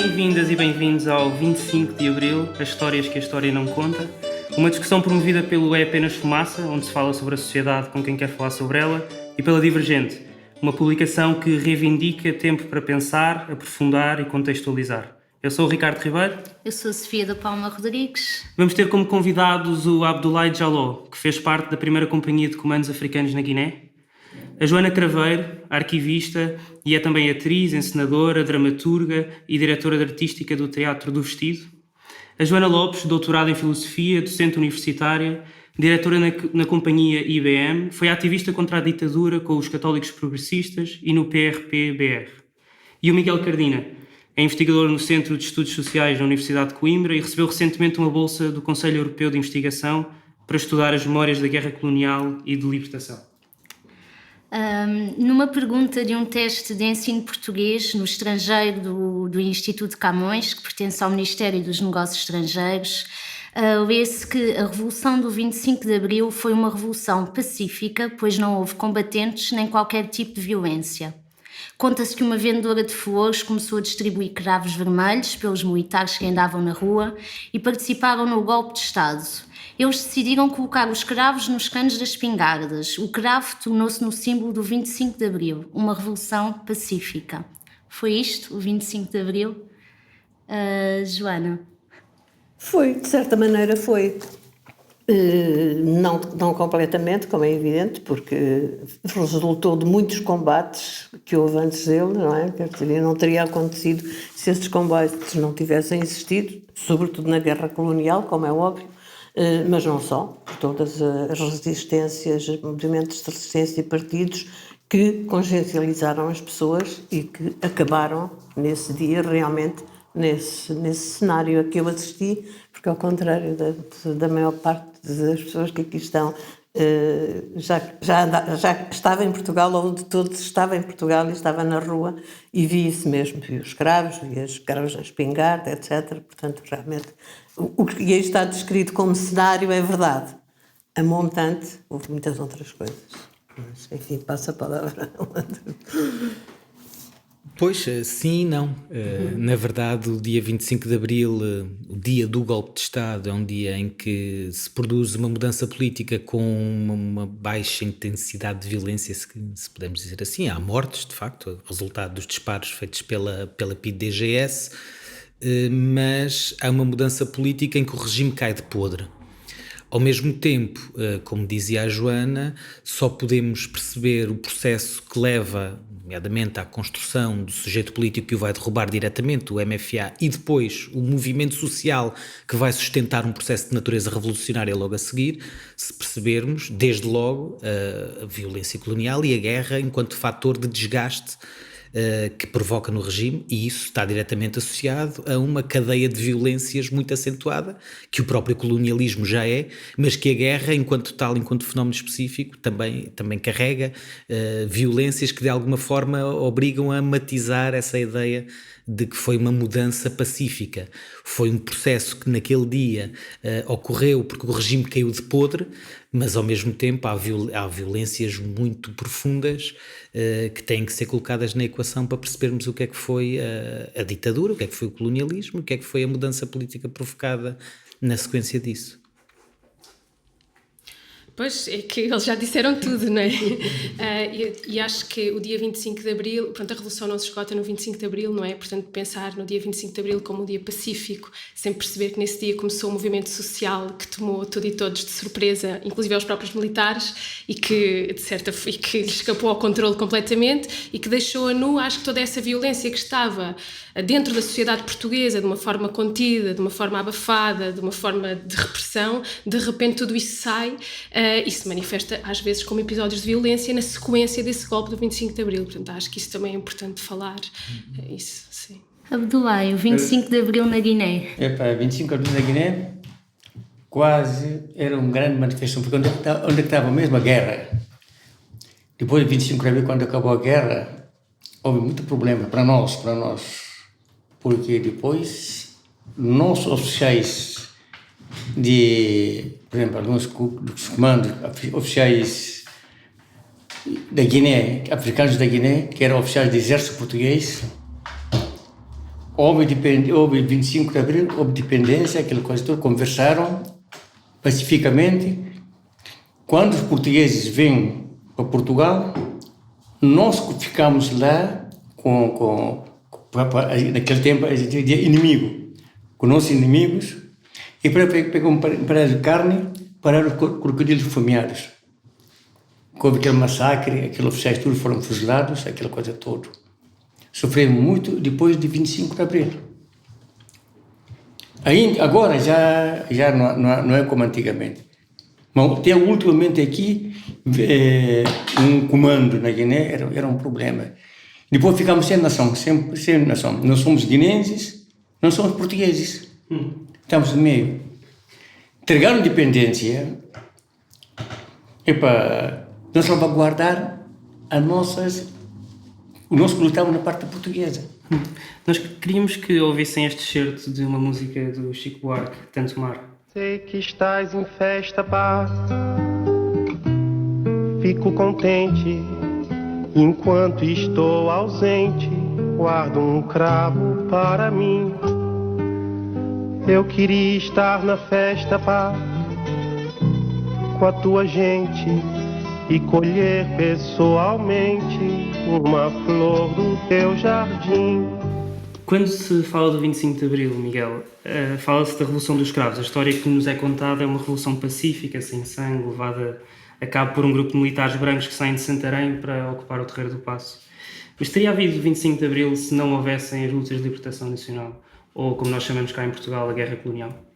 Bem-vindas e bem-vindos ao 25 de Abril, as histórias que a história não conta. Uma discussão promovida pelo É Apenas Fumaça, onde se fala sobre a sociedade com quem quer falar sobre ela, e pela Divergente, uma publicação que reivindica tempo para pensar, aprofundar e contextualizar. Eu sou o Ricardo Ribeiro. Eu sou a Sofia da Palma Rodrigues. Vamos ter como convidados o Abdoulaye Jallow, que fez parte da primeira companhia de comandos africanos na Guiné, a Joana Craveiro, arquivista, e é também atriz, encenadora, dramaturga e diretora artística do Teatro do Vestido. A Joana Lopes, doutorada em Filosofia, docente universitária, diretora na companhia IBM, foi ativista contra a ditadura com os católicos progressistas e no PRP-BR. E o Miguel Cardina, é investigador no Centro de Estudos Sociais da Universidade de Coimbra e recebeu recentemente uma bolsa do Conselho Europeu de Investigação para estudar as memórias da guerra colonial e de libertação. Numa pergunta de um teste de ensino português no estrangeiro do Instituto Camões, que pertence ao Ministério dos Negócios Estrangeiros, lê-se que a Revolução do 25 de Abril foi uma revolução pacífica, pois não houve combatentes nem qualquer tipo de violência. Conta-se que uma vendedora de flores começou a distribuir cravos vermelhos pelos militares que andavam na rua e participaram no golpe de Estado. Eles decidiram colocar os cravos nos canos das espingardas. O cravo tornou-se no símbolo do 25 de Abril, uma revolução pacífica. Foi isto, o 25 de Abril? Joana? Foi, de certa maneira foi. Não completamente, como é evidente, porque resultou de muitos combates que houve antes dele, não é? Quer dizer, não teria acontecido se esses combates não tivessem existido, sobretudo na guerra colonial, como é óbvio, mas não só, todas as resistências, movimentos de resistência e partidos que consciencializaram as pessoas e que acabaram nesse dia realmente nesse cenário a que eu assisti, porque ao contrário da maior parte das pessoas que aqui estão, já estava em Portugal, ou de todos estava em Portugal e estava na rua e vi isso mesmo, vi os cravos, vi as cravos na espingarda, etc. Portanto, realmente, o que aí está descrito como cenário é verdade. A montante, houve muitas outras coisas. Mas, enfim, passa a palavra. Pois, sim e não. Na verdade, o dia 25 de Abril, o dia do golpe de Estado, é um dia em que se produz uma mudança política com uma baixa intensidade de violência, se podemos dizer assim. Há mortes, de facto, resultado dos disparos feitos pela PIDE-DGS, mas há uma mudança política em que o regime cai de podre. Ao mesmo tempo, como dizia a Joana, só podemos perceber o processo que leva, nomeadamente, à construção do sujeito político que o vai derrubar diretamente, o MFA, e depois o movimento social que vai sustentar um processo de natureza revolucionária logo a seguir, se percebermos, desde logo, a violência colonial e a guerra enquanto fator de desgaste que provoca no regime, e isso está diretamente associado a uma cadeia de violências muito acentuada, que o próprio colonialismo já é, mas que a guerra, enquanto tal, enquanto fenómeno específico, também carrega violências que de alguma forma obrigam a matizar essa ideia de que foi uma mudança pacífica. Foi um processo que naquele dia ocorreu porque o regime caiu de podre, mas ao mesmo tempo há violências muito profundas que têm que ser colocadas na equação para percebermos o que é que foi a ditadura, o que é que foi o colonialismo, o que é que foi a mudança política provocada na sequência disso. Pois, é que eles já disseram tudo, não é? E acho que o dia 25 de Abril, pronto, a Revolução não se esgota no 25 de Abril, não é? Portanto, pensar no dia 25 de Abril como um dia pacífico, sem perceber que nesse dia começou um movimento social que tomou tudo e todos de surpresa, inclusive aos próprios militares, e que lhes escapou ao controle completamente e que deixou a nu, acho que toda essa violência que estava dentro da sociedade portuguesa, de uma forma contida, de uma forma abafada, de uma forma de repressão, de repente tudo isso sai e se manifesta às vezes como episódios de violência na sequência desse golpe do 25 de Abril. Portanto, acho que isso também é importante falar. Isso, sim. Abdoulaye, o 25 de Abril na Guiné. 25 de Abril na Guiné quase era uma grande manifestação, porque onde estava mesmo a guerra. Depois de 25 de Abril, quando acabou a guerra, houve muito problema para nós, porque depois nossos oficiais por exemplo, alguns dos comandos oficiais da Guiné, africanos da Guiné, que eram oficiais do exército português, houve 25 de Abril, houve dependência, aquela coisa toda, conversaram pacificamente. Quando os portugueses vêm para Portugal, nós ficamos lá naquele tempo a gente dizia inimigo, com nossos inimigos, e para pegar um pedaço de carne para os crocodilos fomeados. Houve aquele massacre, aqueles oficiais todos foram fuzilados, aquela coisa toda. Sofremos muito depois de 25 de Abril. Agora já não é como antigamente. Mas até ultimamente aqui, um comando na Guiné era um problema. Depois ficamos sem nação, sem nação. Não somos guinenses, não somos portugueses. Estamos no meio. Entregaram independência para nós salvaguardar o nosso que lutava na parte portuguesa. Nós queríamos que ouvissem este excerto de uma música do Chico Buarque, Tanto Mar. Sei que estás em festa, paz. Fico contente enquanto estou ausente. Guardo um cravo para mim. Eu queria estar na festa, paz, com a tua gente e colher pessoalmente uma flor do teu jardim. Quando se fala do 25 de Abril, Miguel, fala-se da Revolução dos Cravos. A história que nos é contada é uma revolução pacífica, sem sangue, levada a cabo por um grupo de militares brancos que saem de Santarém para ocupar o Terreiro do Paço. Mas teria havido 25 de Abril se não houvessem as lutas de libertação nacional? Ou, como nós chamamos cá em Portugal, a Guerra Colonial?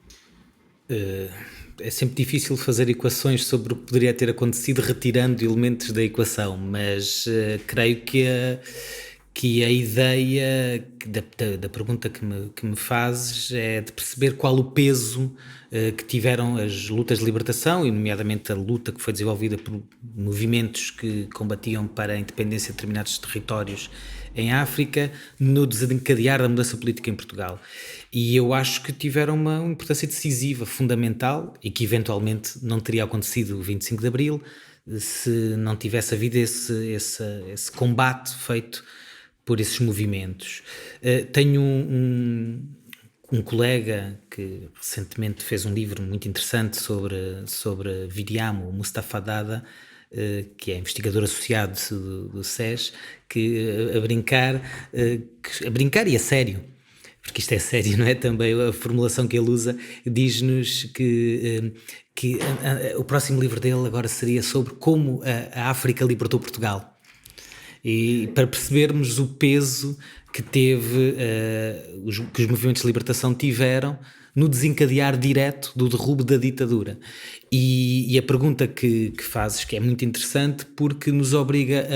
É sempre difícil fazer equações sobre o que poderia ter acontecido retirando elementos da equação, mas creio que a ideia da pergunta que me fazes é de perceber qual o peso que tiveram as lutas de libertação, e nomeadamente a luta que foi desenvolvida por movimentos que combatiam para a independência de determinados territórios em África, no desencadear da mudança política em Portugal. E eu acho que tiveram uma importância decisiva, fundamental, e que eventualmente não teria acontecido o 25 de Abril se não tivesse havido esse combate feito por esses movimentos. Tenho um colega que recentemente fez um livro muito interessante sobre Viriamo, Mustafa Dada, que é investigador associado do SES, que a brincar e a sério, porque isto é sério, não é? Também a formulação que ele usa diz-nos que o próximo livro dele agora seria sobre como a África libertou Portugal. E para percebermos o peso que teve, que os movimentos de libertação tiveram no desencadear direto do derrubo da ditadura. E a pergunta que fazes, que é muito interessante, porque nos obriga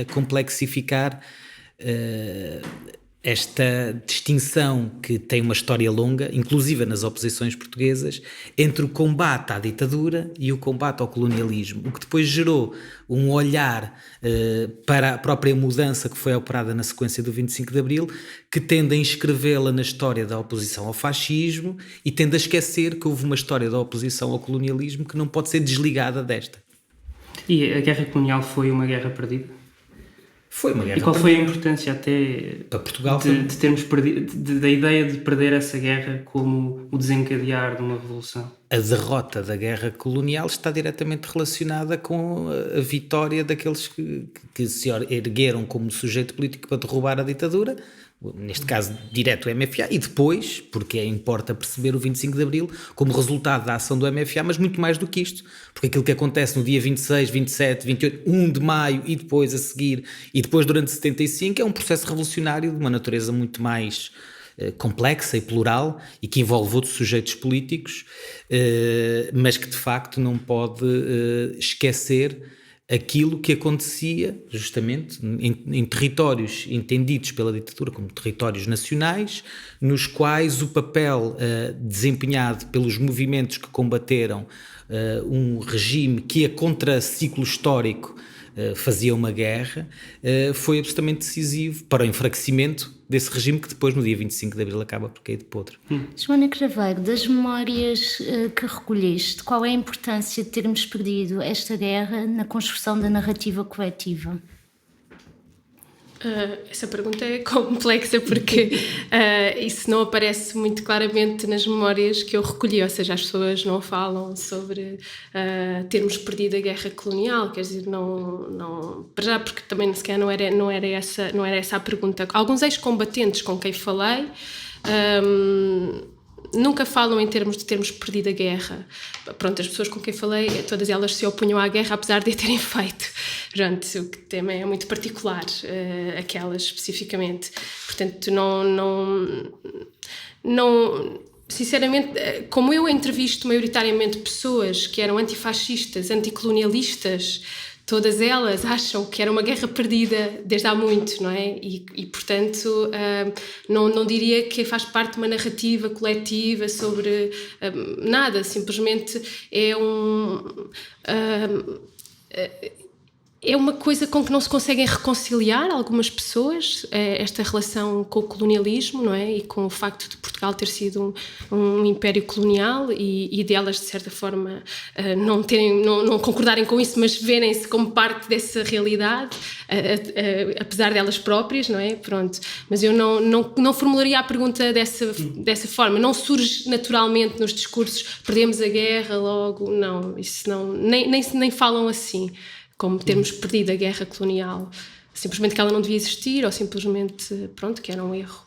a complexificar esta distinção que tem uma história longa, inclusive nas oposições portuguesas, entre o combate à ditadura e o combate ao colonialismo, o que depois gerou um olhar para a própria mudança que foi operada na sequência do 25 de Abril, que tende a inscrevê-la na história da oposição ao fascismo e tende a esquecer que houve uma história da oposição ao colonialismo que não pode ser desligada desta. E a Guerra Colonial foi uma guerra perdida? Foi uma guerra. E qual foi a importância até para Portugal de termos perdido, da ideia de perder essa guerra como o desencadear de uma revolução? A derrota da guerra colonial está diretamente relacionada com a vitória daqueles que se ergueram como sujeito político para derrubar a ditadura, neste caso direto o MFA, e depois, porque importa perceber o 25 de Abril como resultado da ação do MFA, mas muito mais do que isto, porque aquilo que acontece no dia 26, 27, 28, 1 de maio e depois a seguir, e depois durante 75, é um processo revolucionário de uma natureza muito mais complexa e plural e que envolve outros sujeitos políticos, mas que de facto não pode esquecer aquilo que acontecia justamente em territórios entendidos pela ditadura como territórios nacionais, nos quais o papel desempenhado pelos movimentos que combateram um regime que a contraciclo histórico fazia uma guerra, foi absolutamente decisivo para o enfraquecimento desse regime que depois, no dia 25 de Abril, acaba por cair de podre. Joana Craveiro, das memórias que recolheste, qual é a importância de termos perdido esta guerra na construção da narrativa coletiva? Essa pergunta é complexa porque isso não aparece muito claramente nas memórias que eu recolhi, ou seja, as pessoas não falam sobre termos perdido a guerra colonial, quer dizer, não para já, porque também sequer não era essa a pergunta. Alguns ex-combatentes com quem falei nunca falam em termos de termos perdido a guerra. Pronto, as pessoas com quem falei, todas elas se opunham à guerra, apesar de a terem feito. Pronto, o que também é muito particular, aquelas especificamente. Portanto, não sinceramente, como eu entrevisto maioritariamente pessoas que eram antifascistas, anticolonialistas, todas elas acham que era uma guerra perdida desde há muito, não é? E portanto, não diria que faz parte de uma narrativa coletiva sobre nada, simplesmente é uma coisa com que não se conseguem reconciliar algumas pessoas, esta relação com o colonialismo, não é? E com o facto de Portugal ter sido um império colonial e delas, de certa forma, não concordarem com isso, mas verem-se como parte dessa realidade, apesar delas próprias, não é? Pronto. Mas eu não formularia a pergunta dessa forma. Não surge naturalmente nos discursos, perdemos a guerra logo, não. Isso não, nem falam assim, como termos perdido a guerra colonial, simplesmente que ela não devia existir ou simplesmente, pronto, que era um erro.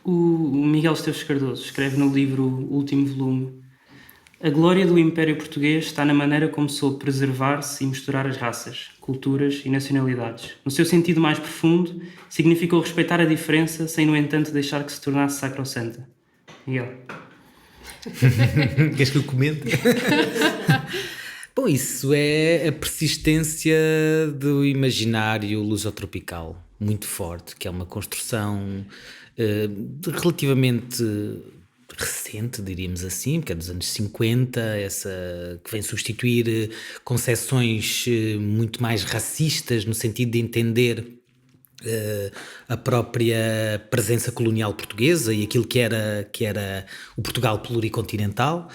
O Miguel Esteves Cardoso escreve no livro O Último Volume: a glória do Império Português está na maneira como soube preservar-se e misturar as raças, culturas e nacionalidades. No seu sentido mais profundo, significou respeitar a diferença sem, no entanto, deixar que se tornasse sacrossanta. Miguel. Queres que eu comente? Bom, isso é a persistência do imaginário lusotropical, muito forte, que é uma construção relativamente recente, diríamos assim, que é dos anos 50, que vem substituir concepções muito mais racistas, no sentido de entender a própria presença colonial portuguesa e aquilo que era o Portugal pluricontinental.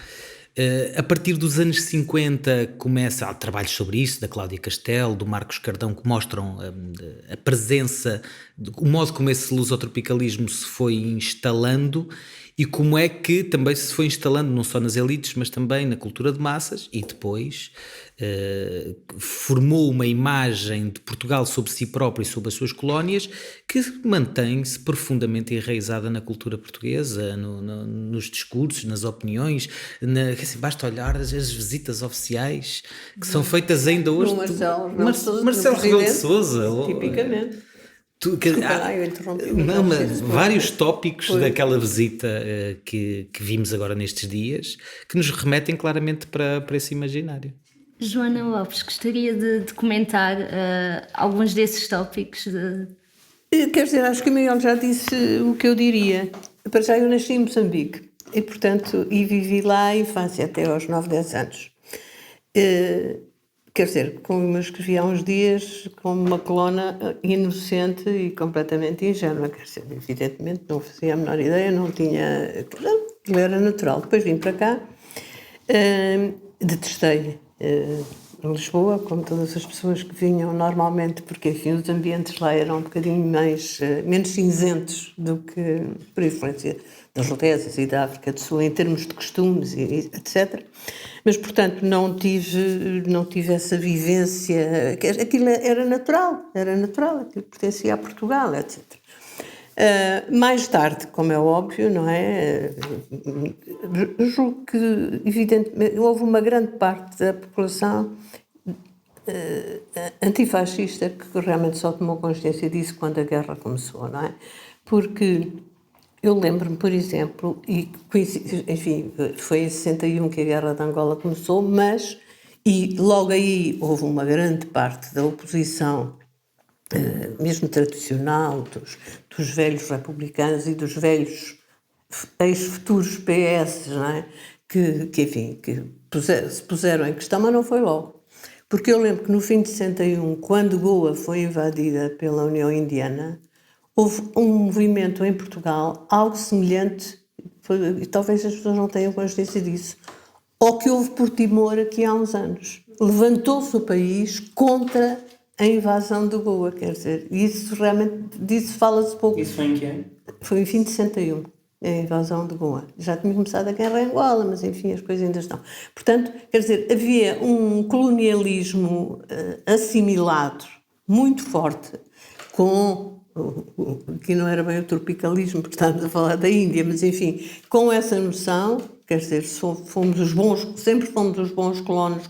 A partir dos anos 50 há trabalhos sobre isso, da Cláudia Castelo, do Marcos Cardão, que mostram a presença, o modo como esse lusotropicalismo se foi instalando e como é que também se foi instalando não só nas elites, mas também na cultura de massas, e depois formou uma imagem de Portugal sobre si próprio e sobre as suas colónias que mantém-se profundamente enraizada na cultura portuguesa, nos discursos, nas opiniões, basta olhar as visitas oficiais que são feitas ainda hoje. Marcelo Rebelo de Sousa. Tipicamente. Eu interrompi. Não, mas vários tópicos daquela visita que vimos agora nestes dias que nos remetem claramente para esse imaginário. Joana Lopes, gostaria de comentar alguns desses tópicos. Quer dizer, acho que o Miguel já disse o que eu diria. Para já, eu nasci em Moçambique e, portanto, vivi lá a infância até aos 9, 10 anos. Quer dizer, como eu escrevi há uns dias, como uma colona inocente e completamente ingênua. Quer dizer, evidentemente não fazia a menor ideia, não tinha... Aquilo era natural. Depois vim para cá, detestei Lisboa, como todas as pessoas que vinham normalmente, porque enfim, os ambientes lá eram um bocadinho menos cinzentos do que por influência das Rodésias e da África do Sul, em termos de costumes e etc. Mas, portanto, não tive essa vivência, aquilo era natural, aquilo pertencia a Portugal, etc. Mais tarde, como é óbvio, não é? Julgo que, evidentemente, houve uma grande parte da população antifascista que realmente só tomou consciência disso quando a guerra começou, não é? Porque eu lembro-me, por exemplo, enfim, foi em 61 que a guerra de Angola começou, e logo aí houve uma grande parte da oposição, mesmo tradicional, dos velhos republicanos e dos velhos ex-futuros PS, não é? que se puseram em questão, mas não foi logo. Porque eu lembro que no fim de 61, quando Goa foi invadida pela União Indiana, houve um movimento em Portugal, algo semelhante, e talvez as pessoas não tenham consciência disso, ao que houve por Timor aqui há uns anos. Levantou-se o país contra a invasão de Goa, quer dizer, isso realmente, disso fala-se pouco. Isso foi em que ano? Foi em fim de 61, a invasão de Goa. Já tinha começado a guerra em Angola, mas enfim, as coisas ainda estão. Portanto, quer dizer, havia um colonialismo assimilado muito forte com, aqui não era bem o tropicalismo, porque estávamos a falar da Índia, mas enfim, com essa noção, quer dizer, sempre fomos os bons colonos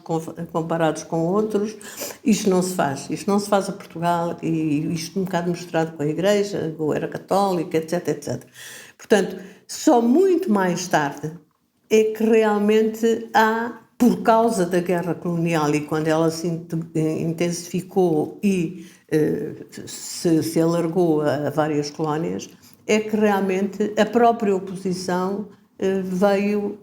comparados com outros, isto não se faz a Portugal, e isto um bocado mostrado com a Igreja, ou era católica, etc, etc. Portanto, só muito mais tarde é que realmente há, por causa da guerra colonial e quando ela se intensificou e se alargou a várias colónias, é que realmente a própria oposição veio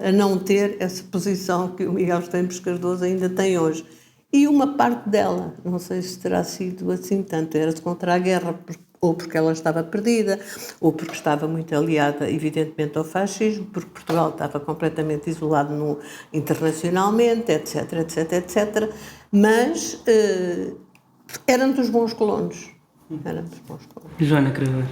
a não ter essa posição que o Miguel Esteves Cardoso ainda tem hoje. E uma parte dela, não sei se terá sido assim tanto, era contra a guerra, ou porque ela estava perdida, ou porque estava muito aliada, evidentemente, ao fascismo, porque Portugal estava completamente isolado internacionalmente, etc, etc, etc. Mas éramos os bons colonos. Joana Craveiro.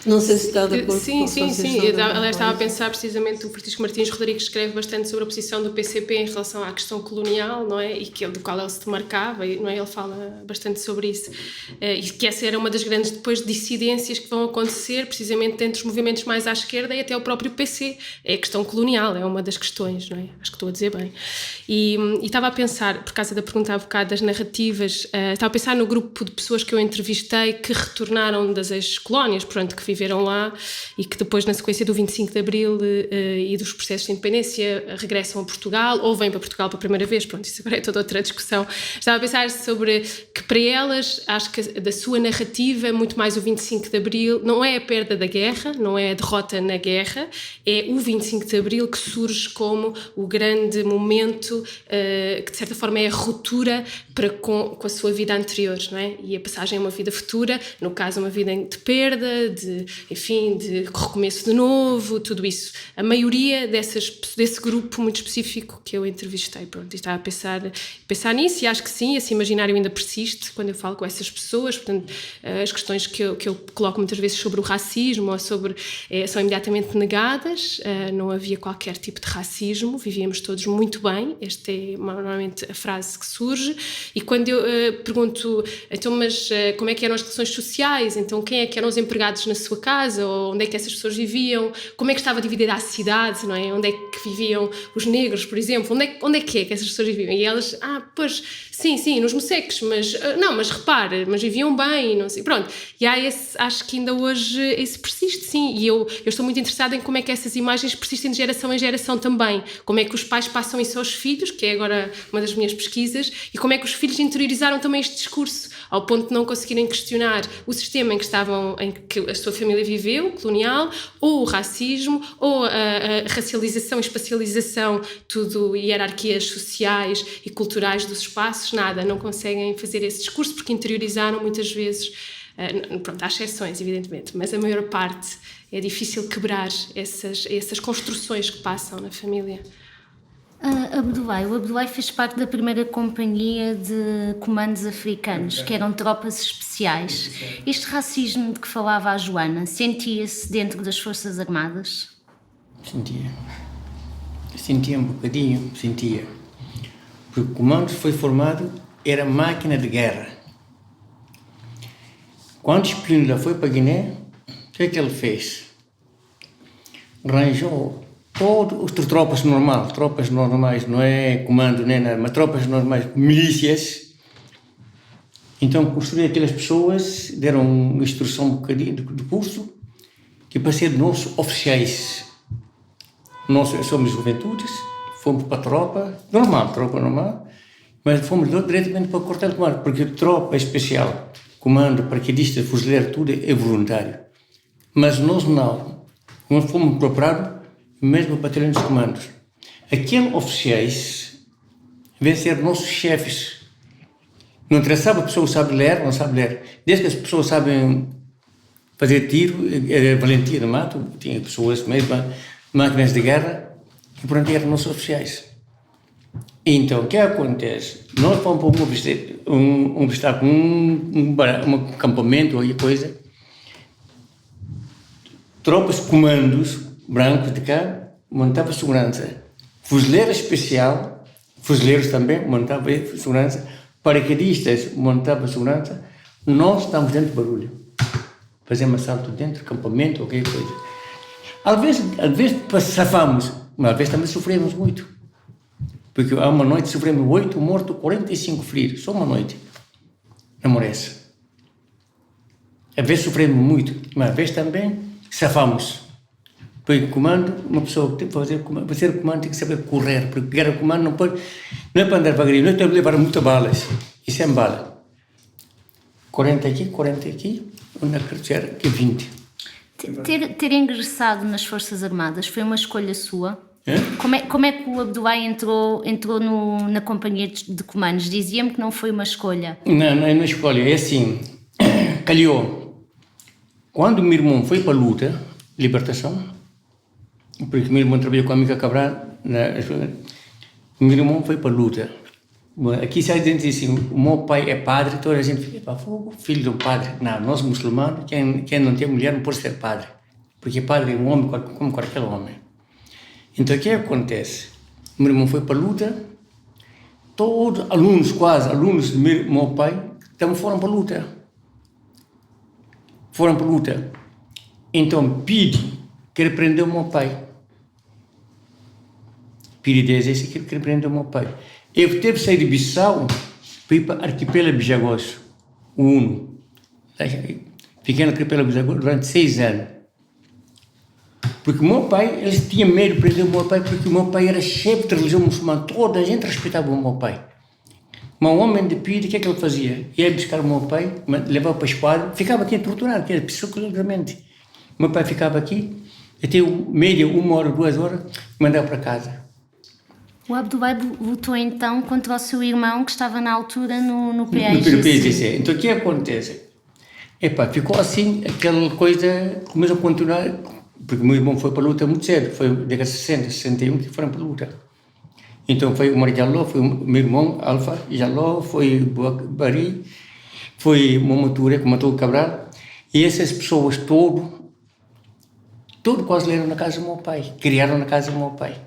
Não sei se está de acordo sim, com sim, sim. Eu Estava a pensar precisamente, o Francisco Martins Rodrigues escreve bastante sobre a posição do PCP em relação à questão colonial, não é? E do qual ele se demarcava, não é? Ele fala bastante sobre isso. E que essa era uma das grandes, depois, dissidências que vão acontecer, precisamente entre os movimentos mais à esquerda e até o próprio PC. É a questão colonial, é uma das questões, não é? Acho que estou a dizer bem. E estava a pensar, por causa da pergunta há bocado das narrativas, estava a pensar no grupo de pessoas que eu entrevistei que retornaram das ex-colónias, portanto, que viveram lá e que depois, na sequência do 25 de Abril e dos processos de independência, regressam a Portugal ou vêm para Portugal pela primeira vez. Pronto, isso agora é toda outra discussão. Estava a pensar sobre que, para elas, acho que da sua narrativa, muito mais o 25 de Abril, não é a perda da guerra, não é a derrota na guerra, é o 25 de Abril que surge como o grande momento que, de certa forma, é a ruptura com a sua vida anterior, não é? E a passagem a uma vida futura, no caso, uma vida de perda, de recomeço de novo, tudo isso. A maioria desse grupo muito específico que eu entrevistei, pronto, e estava a pensar nisso, e acho que sim, esse imaginário ainda persiste quando eu falo com essas pessoas. Portanto, as questões que eu coloco muitas vezes sobre o racismo ou são imediatamente negadas. Não havia qualquer tipo de racismo, vivíamos todos muito bem. Esta é normalmente a frase que surge. E quando eu pergunto, então, mas como é que eram as relações sociais? Então, quem é que eram os empregados na sua casa? Ou onde é que essas pessoas viviam? Como é que estava dividida a cidade, não é? Onde é que viviam os negros, por exemplo? Onde é que essas pessoas viviam? E elas, pois, sim, nos Moceques, mas repare, mas viviam bem, não sei, pronto. E há acho que ainda hoje esse persiste, sim, e eu estou muito interessada em como é que essas imagens persistem de geração em geração também, como é que os pais passam isso aos filhos, que é agora uma das minhas pesquisas, e como é que os filhos interiorizaram também este discurso, ao ponto de não conseguirem questionar o sistema em que a sua família viveu, colonial, ou o racismo, ou a racialização e espacialização, tudo, hierarquias sociais e culturais dos espaços, nada, não conseguem fazer esse discurso porque interiorizaram muitas vezes, pronto, há exceções, evidentemente, mas a maior parte é difícil quebrar essas construções que passam na família. O Abdoulaye fez parte da primeira companhia de comandos africanos, que eram tropas especiais. Este racismo de que falava a Joana, sentia-se dentro das Forças Armadas? Sentia um bocadinho, porque o comando foi formado, era máquina de guerra. Quando Spínola foi para Guiné, o que é que ele fez? Arranjou todas as tropas normais, não é comando nem nada, mas tropas normais, milícias. Então construíram aquelas pessoas, deram instrução um bocadinho de curso, que para ser nossos oficiais. Nós somos juventudes, fomos para a tropa normal, mas fomos diretamente para o quartel de comando, porque tropa especial, comando, paraquedista, fuzileiro, tudo é voluntário. Mas nós não. Nós fomos preparados mesmo para batalhão dos comandos. Aqueles oficiais vêm ser nossos chefes. Não interessa se a pessoa sabe ler ou não sabe ler. Desde que as pessoas sabem fazer tiro, valentia de mato, tinha pessoas mesmo, máquinas de guerra, e por onde eram nossos oficiais. Então, o que acontece? Nós fomos para um obstáculo, um acampamento ou coisa, tropas, comandos brancos de cá, montavam segurança. Fuzileiro especial, fuzileiros também montavam segurança, paraquedistas montavam segurança, nós estávamos dentro do barulho. Fazemos assalto dentro do acampamento ou qualquer coisa. Às vezes safamos, mas às vezes também sofremos muito. Porque há uma noite sofremos 8 mortos, 45 feridos, só uma noite, na Moressa. Às vezes sofremos muito, mas às vezes também safamos. Porque comando, uma pessoa que tem que fazer comando tem que saber correr, porque pegar o comando não é para andar devagarinho, não é para levar muitas balas, e sem bala. 40 aqui, uma carteira que é 20. Ter ingressado nas Forças Armadas foi uma escolha sua? É? Como é que o Abdoulaye entrou na companhia de comandos? Dizia-me que não foi uma escolha. Não é uma escolha, é assim, calhou. Quando o meu irmão foi para a luta, libertação, porque o meu irmão trabalhou com a amiga Cabral, o meu irmão foi para a luta. Aqui se a gente diz assim, o meu pai é padre, toda a gente fica, filho de um padre. Não, nós muçulmanos, quem não tem mulher não pode ser padre, porque padre é um homem como qualquer homem. Então, o que acontece? O meu irmão foi para a luta, todos, alunos do meu pai, também foram para a luta. Então, Pidi quer prender o meu pai. Pidi diz esse que quer prender o meu pai. Eu teve que sair de Bissau para ir para o arquipélago Bijagós, o UNO. Fiquei no arquipélago Bijagós durante 6 anos. Porque o meu pai, eles tinham medo de prender o meu pai, porque o meu pai era chefe de religião muçulmana, toda a gente respeitava o meu pai. Mas o homem de Pidi, o que é que ele fazia? Ia buscar o meu pai, levava para a esquadra, ficava aqui a torturar, psicologicamente. O meu pai ficava aqui, até média 1 hora, 2 horas, e mandava para casa. O Abdoulaye lutou então contra o seu irmão, que estava na altura no PAIGC. No PAIGC. Então o que acontece? Ficou assim, aquela coisa, começou a continuar, porque o meu irmão foi para a luta muito cedo, foi década de 60, 61 que foram para a luta. Então foi o Omar Jaló, foi o meu irmão, Alfa Jaló, foi Bari, foi Momoture, que matou o Cabral, e essas pessoas todos quase leram na casa do meu pai, criaram na casa do meu pai.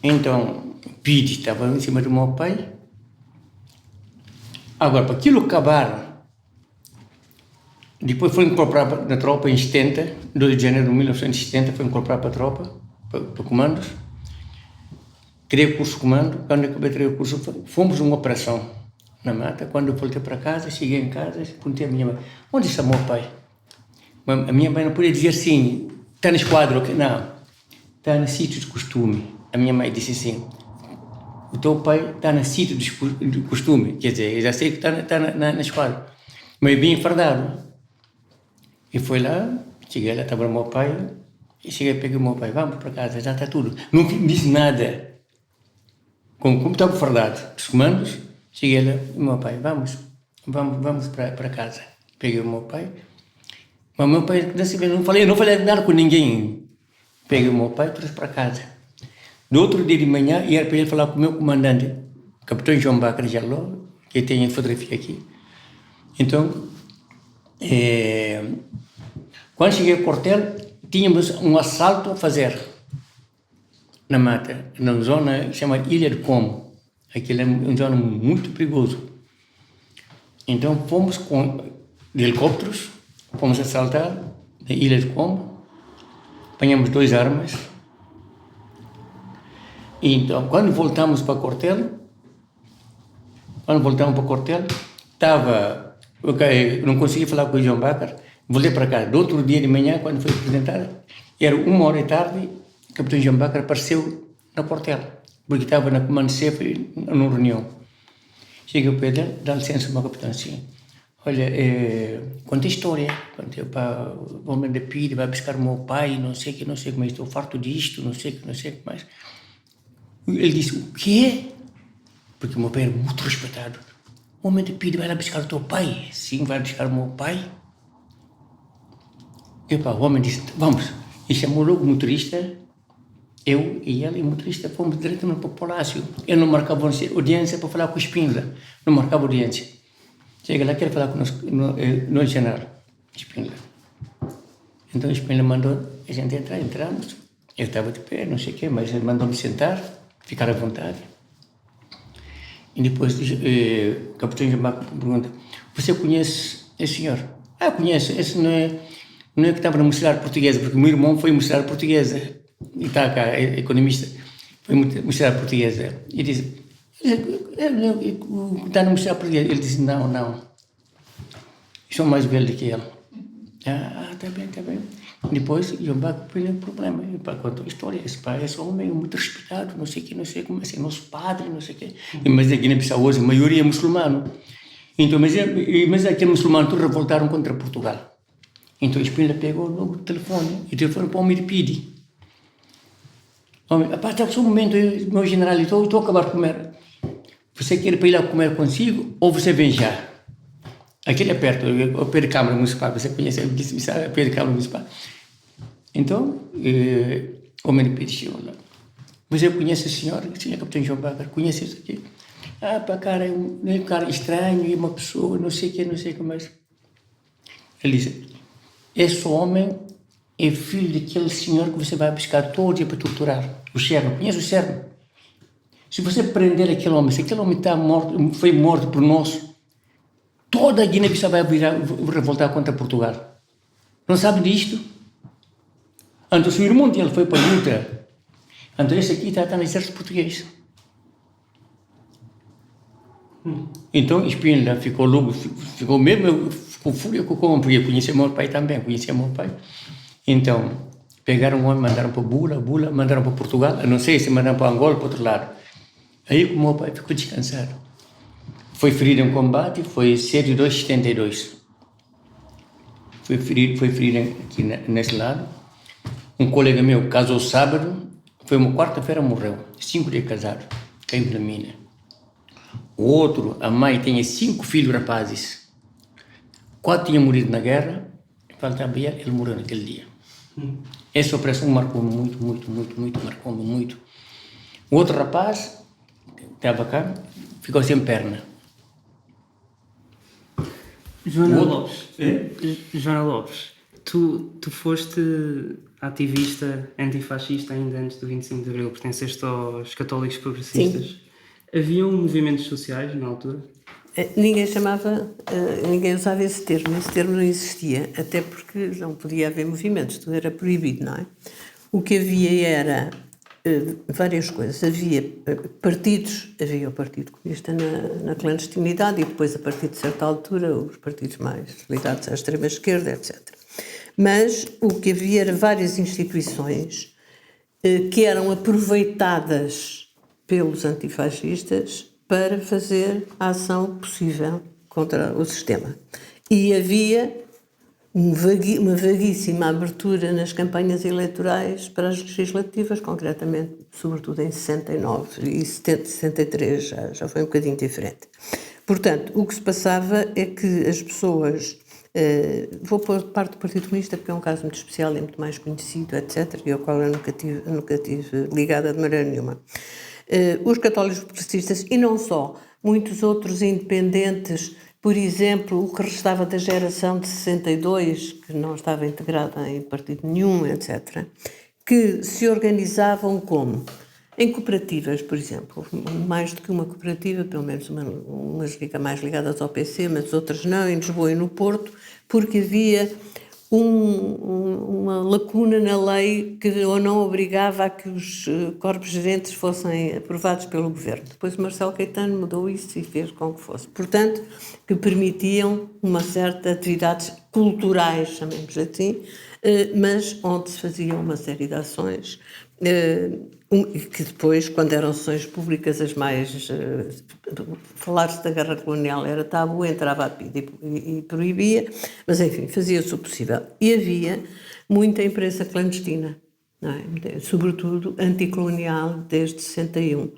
Então, Pidi estava em cima do meu pai. Agora, para aquilo acabar, depois foi incorporado na tropa em 70, 2 de janeiro de 1970, foi incorporado para a tropa, para comandos. Tirei o curso de comando. Quando acabei de tirar o curso, fomos uma operação na mata. Quando eu voltei para casa, cheguei em casa e perguntei à minha mãe, onde está meu pai? A minha mãe não podia dizer assim, está no esquadro, não, está no sítio de costume. A minha mãe disse assim, o teu pai está no sítio de costume, quer dizer, eu já sei que está na esquadra, mas bem enfardado. E foi lá, cheguei lá, estava o meu pai, e cheguei, peguei o meu pai, vamos para casa, já está tudo. Não disse nada. Como estava fardado, os comandos, cheguei lá, o meu pai, vamos para casa. Peguei o meu pai, mas o meu pai, não falei nada com ninguém. Peguei o meu pai e trouxe para casa. No outro dia de manhã, ia para ele falar com o meu comandante, capitão João Bacra Jaló, que tem a fotografia aqui. Então, quando cheguei ao quartel, tínhamos um assalto a fazer na mata, na zona que se chama Ilha de Como. Aquilo é uma zona muito perigoso. Então, fomos de helicópteros, fomos assaltar na Ilha de Como, apanhamos 2 armas. Então, quando voltamos para o quartel, não consegui falar com o João Bacra, voltei para cá. Do outro dia de manhã, quando foi apresentado, era 1h o capitão João Bacra apareceu no quartel, porque estava na comando-chefe numa reunião. Cheguei para ele, dá licença, meu capitão, assim, olha, conta a história, para o homem de Pidi vai buscar o meu pai, não sei o que, mas estou farto disto, não sei o que mais. Ele disse, o quê? Porque o meu pai era muito respeitado. O homem de Pidi vai lá buscar o teu pai? Sim, vai buscar o meu pai. O homem disse, vamos. E chamou logo o motorista Eu e ele, e o motorista, fomos diretamente para o Palácio. Ele não marcava audiência para falar com o Spindler. Não marcava audiência. Chega lá, quer falar conosco no general Spindler. Então o Spindler mandou a gente entrar, entramos. Eu estava de pé, não sei o quê, mas ele mandou-me sentar, ficar à vontade. E depois o capitão Jamaco pergunta: você conhece esse senhor? Ah, conheço. Esse não é que estava na mocidade portuguesa, porque o meu irmão foi mocidade portuguesa. E está cá, é economista. Foi mocidade portuguesa. E disse: está na mocidade portuguesa. Ele disse: não. Sou mais velho do que ele. Está bem. Depois, Jamaco foi um problema. Ele contou a história. Esse homem é muito respeitado, não sei como é, nosso padre, não sei o quê. Mas aqui na Bissau hoje a maioria é muçulmano. Então, mas aqueles muçulmanos todos revoltaram contra Portugal. Então o Spindler pegou logo o telefone para o Mirpidi. Está só um momento, meu general, estou a acabar de comer. Você quer ir lá comer consigo ou você vem já? Aquele é perto, o pé de Câmara Municipal, você conhece, ele disse, o pé de Câmara Municipal. Então, o Mirpidi chegou lá. Você conhece o senhor? O senhor capitão João Bacar, conhece isso aqui? Cara, é um cara estranho, é uma pessoa, não sei o que mais. Ele disse: esse homem é filho daquele senhor que você vai buscar todo dia para torturar. O Cherno, conhece o Cherno? Se você prender aquele homem, se aquele homem está morto, foi morto por nós, toda a Guiné-Bissau vai revoltar contra Portugal. Não sabe disto? Então, o irmão dele foi para a luta. Então, esse aqui está no exército português. Então, Spindler ficou fúria com o homem, porque conhecia meu pai também, Então, pegaram o homem, mandaram para Bula, mandaram para Portugal, eu não sei se mandaram para Angola, para outro lado. Aí o meu pai ficou descansado. Foi ferido em combate, foi 7/2/72. Foi ferido aqui nesse lado. Um colega meu casou sábado, foi uma quarta-feira, morreu. 5 dias casado, caiu na mina. O outro, a mãe, tinha 5 filhos rapazes. 4 tinham morrido na guerra, faltava ele morreu naquele dia. Essa operação marcou-me muito. O outro rapaz, estava cá, ficou sem perna. Joana Lopes, tu foste ativista antifascista ainda antes do 25 de Abril, pertenceste aos católicos progressistas. Sim. Haviam movimentos sociais na altura? Ninguém usava esse termo não existia, até porque não podia haver movimentos, tudo era proibido, não é? O que havia era várias coisas, havia partidos, havia o Partido Comunista na clandestinidade e depois, a partir de certa altura, os partidos mais ligados à extrema-esquerda, etc. Mas o que havia era várias instituições que eram aproveitadas pelos antifascistas para fazer a ação possível contra o sistema. E havia uma vaguíssima abertura nas campanhas eleitorais para as legislativas, concretamente, sobretudo em 69 e 73, já foi um bocadinho diferente. Portanto, o que se passava é que as pessoas... vou pôr parte do Partido Comunista porque é um caso muito especial, é muito mais conhecido, etc., e ao qual eu nunca tive ligada de maneira nenhuma. Os católicos progressistas, e não só, muitos outros independentes, por exemplo, o que restava da geração de 62, que não estava integrada em partido nenhum, etc., que se organizavam como? Em cooperativas, por exemplo, mais do que uma cooperativa, pelo menos umas mais ligadas ao PC, mas outras não, em Lisboa e no Porto, porque havia uma lacuna na lei que ou não obrigava a que os corpos gerentes fossem aprovados pelo governo. Depois o Marcelo Caetano mudou isso e fez com que fosse. Portanto, que permitiam uma certa atividades culturais, chamemos assim, mas onde se faziam uma série de ações que depois, quando eram sessões públicas, as mais... falar-se da guerra colonial era tabu, entrava a PIDE e proibia, mas enfim, fazia-se o possível. E havia muita imprensa clandestina, não é? Sobretudo anticolonial, desde 61.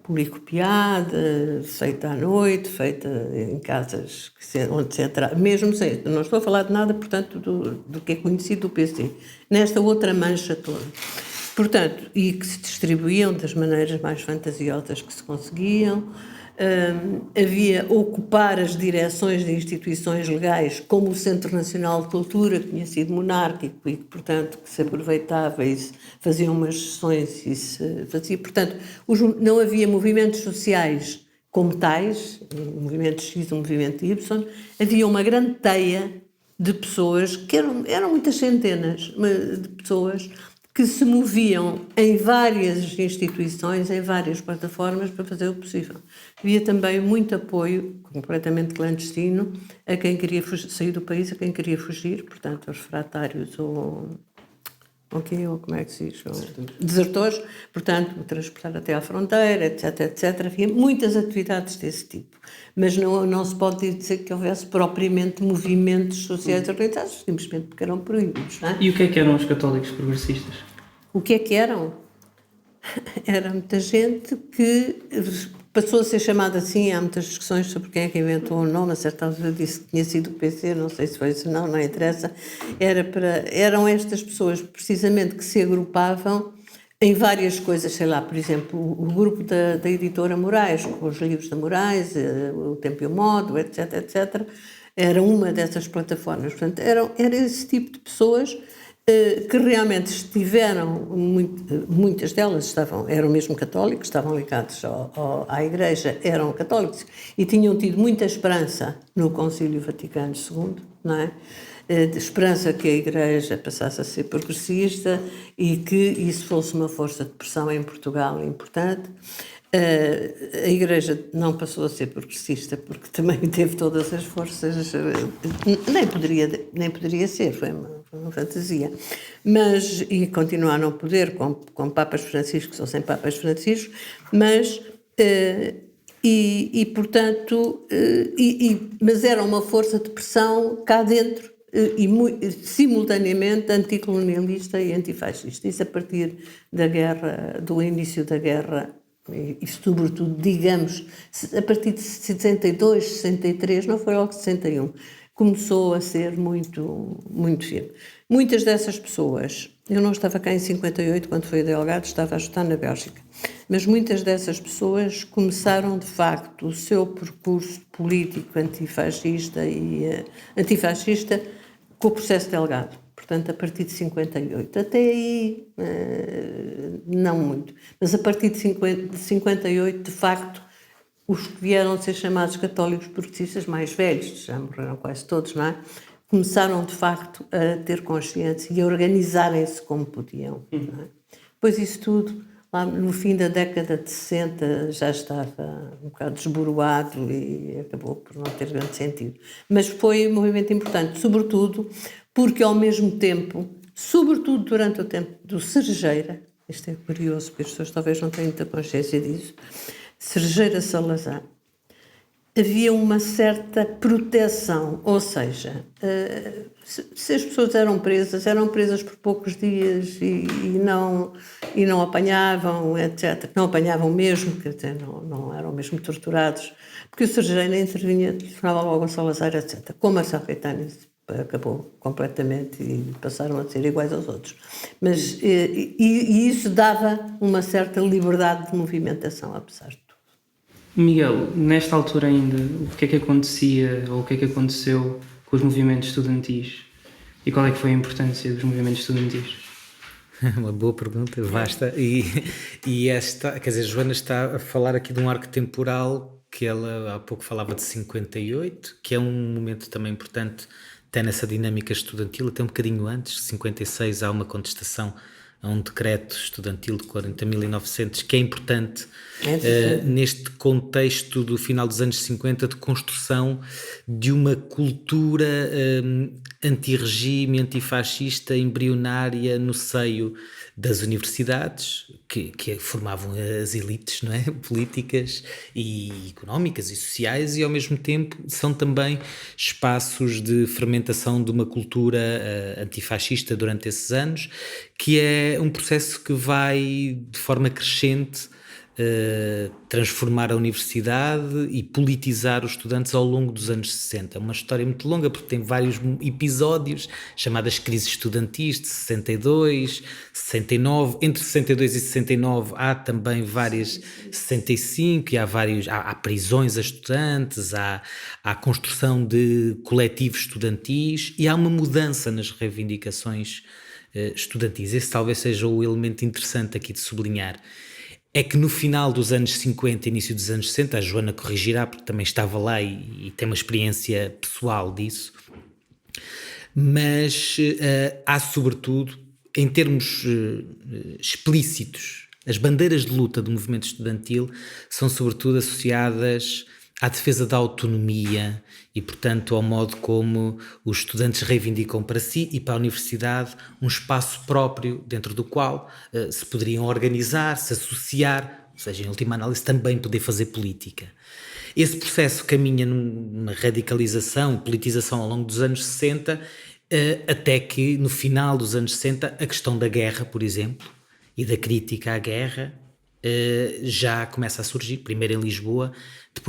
Policopiada, feita à noite, feita em casas onde se entrava, mesmo sem... Não estou a falar de nada, portanto, do que é conhecido do PC. Nesta outra mancha toda. Portanto, e que se distribuíam das maneiras mais fantasiosas que se conseguiam. Havia ocupar as direções de instituições legais, como o Centro Nacional de Cultura, que tinha sido monárquico e que, portanto, que se aproveitava e se faziam umas sessões e se fazia. Portanto, não havia movimentos sociais como tais, o movimento X, o movimento Y, havia uma grande teia de pessoas, que eram muitas centenas de pessoas, que se moviam em várias instituições, em várias plataformas para fazer o possível. Havia também muito apoio, completamente clandestino, a quem queria sair do país, a quem queria fugir, portanto, aos refratários ou como é que se diz? Desertores, portanto, transportar até à fronteira, etc, etc. Havia muitas atividades desse tipo. Mas não se pode dizer que houvesse propriamente movimentos sociais organizados, simplesmente porque eram proibidos. Não é? E o que eram os católicos progressistas? O que é que eram? Era muita gente que passou a ser chamada assim. Há muitas discussões sobre quem é que inventou o nome. A certa altura disse que tinha sido o PC, não sei se foi isso, não interessa. Eram estas pessoas, precisamente, que se agrupavam em várias coisas, sei lá, por exemplo, o grupo da editora Moraes, com os livros da Moraes, o Tempo e o Modo, etc, etc, era uma dessas plataformas. Portanto, era esse tipo de pessoas que realmente estiveram, muitas delas eram mesmo católicos, estavam ligados à Igreja, eram católicos e tinham tido muita esperança no Concílio Vaticano II, não é? De esperança que a Igreja passasse a ser progressista e que isso fosse uma força de pressão em Portugal importante. A Igreja não passou a ser progressista porque também teve todas as forças, nem poderia ser, foi uma fantasia, e continua a não poder com papas franciscos ou sem papas franciscos, mas portanto mas era uma força de pressão cá dentro e simultaneamente anticolonialista e antifascista. Isso a partir da guerra, do início da guerra. E sobretudo, digamos, a partir de 62, 63, não foi logo 61, começou a ser muito, muito firme. Muitas dessas pessoas, eu não estava cá em 58 quando foi Delgado, estava a estudar na Bélgica, mas muitas dessas pessoas começaram de facto o seu percurso político antifascista com o processo Delgado. Portanto, a partir de 58. Até aí, não muito. Mas a partir de 58, de facto, os que vieram a ser chamados católicos progressistas mais velhos, já morreram quase todos, não é? Começaram, de facto, a ter consciência e a organizarem-se como podiam. Não é? Depois isso tudo, lá no fim da década de 60, já estava um bocado desboroado e acabou por não ter grande sentido. Mas foi um movimento importante, sobretudo porque ao mesmo tempo, sobretudo durante o tempo do Cerejeira, isto é curioso porque as pessoas talvez não tenham muita consciência disso, Cerejeira Salazar, havia uma certa proteção, ou seja, se as pessoas eram presas por poucos dias e não apanhavam, etc. Não apanhavam mesmo, quer dizer, não eram mesmo torturados, porque o Cerejeira intervinha, telefonava logo ao Salazar, etc. Como a Caetano acabou completamente e passaram a ser iguais aos outros. Mas isso dava uma certa liberdade de movimentação, apesar de tudo. Miguel, nesta altura ainda, o que é que acontecia ou o que é que aconteceu com os movimentos estudantis? E qual é que foi a importância dos movimentos estudantis? Uma boa pergunta, vasta. E esta, quer dizer, Joana está a falar aqui de um arco temporal que ela há pouco falava de 58, que é um momento também importante até nessa dinâmica estudantil, até um bocadinho antes, 56 há uma contestação a um decreto estudantil de 40.900, que é importante neste contexto do final dos anos 50 de construção de uma cultura anti-regime, antifascista, embrionária no seio das universidades, que formavam as elites, não é? Políticas e económicas e sociais, e ao mesmo tempo são também espaços de fermentação de uma cultura antifascista durante esses anos, que é um processo que vai de forma crescente transformar a universidade e politizar os estudantes ao longo dos anos 60. É uma história muito longa porque tem vários episódios, chamadas crises estudantis de 62, 69, entre 62 e 69 há também várias, 65, e há prisões a estudantes, há a construção de coletivos estudantis e há uma mudança nas reivindicações estudantis. Esse talvez seja o elemento interessante aqui de sublinhar. É que no final dos anos 50, início dos anos 60, a Joana corrigirá porque também estava lá e tem uma experiência pessoal disso, mas há sobretudo, em termos explícitos, as bandeiras de luta do movimento estudantil são sobretudo associadas à defesa da autonomia e, portanto, ao modo como os estudantes reivindicam para si e para a universidade um espaço próprio dentro do qual se poderiam organizar, se associar, ou seja, em última análise, também poder fazer política. Esse processo caminha numa radicalização, politização ao longo dos anos 60, até que, no final dos anos 60, a questão da guerra, por exemplo, e da crítica à guerra, já começa a surgir, primeiro em Lisboa,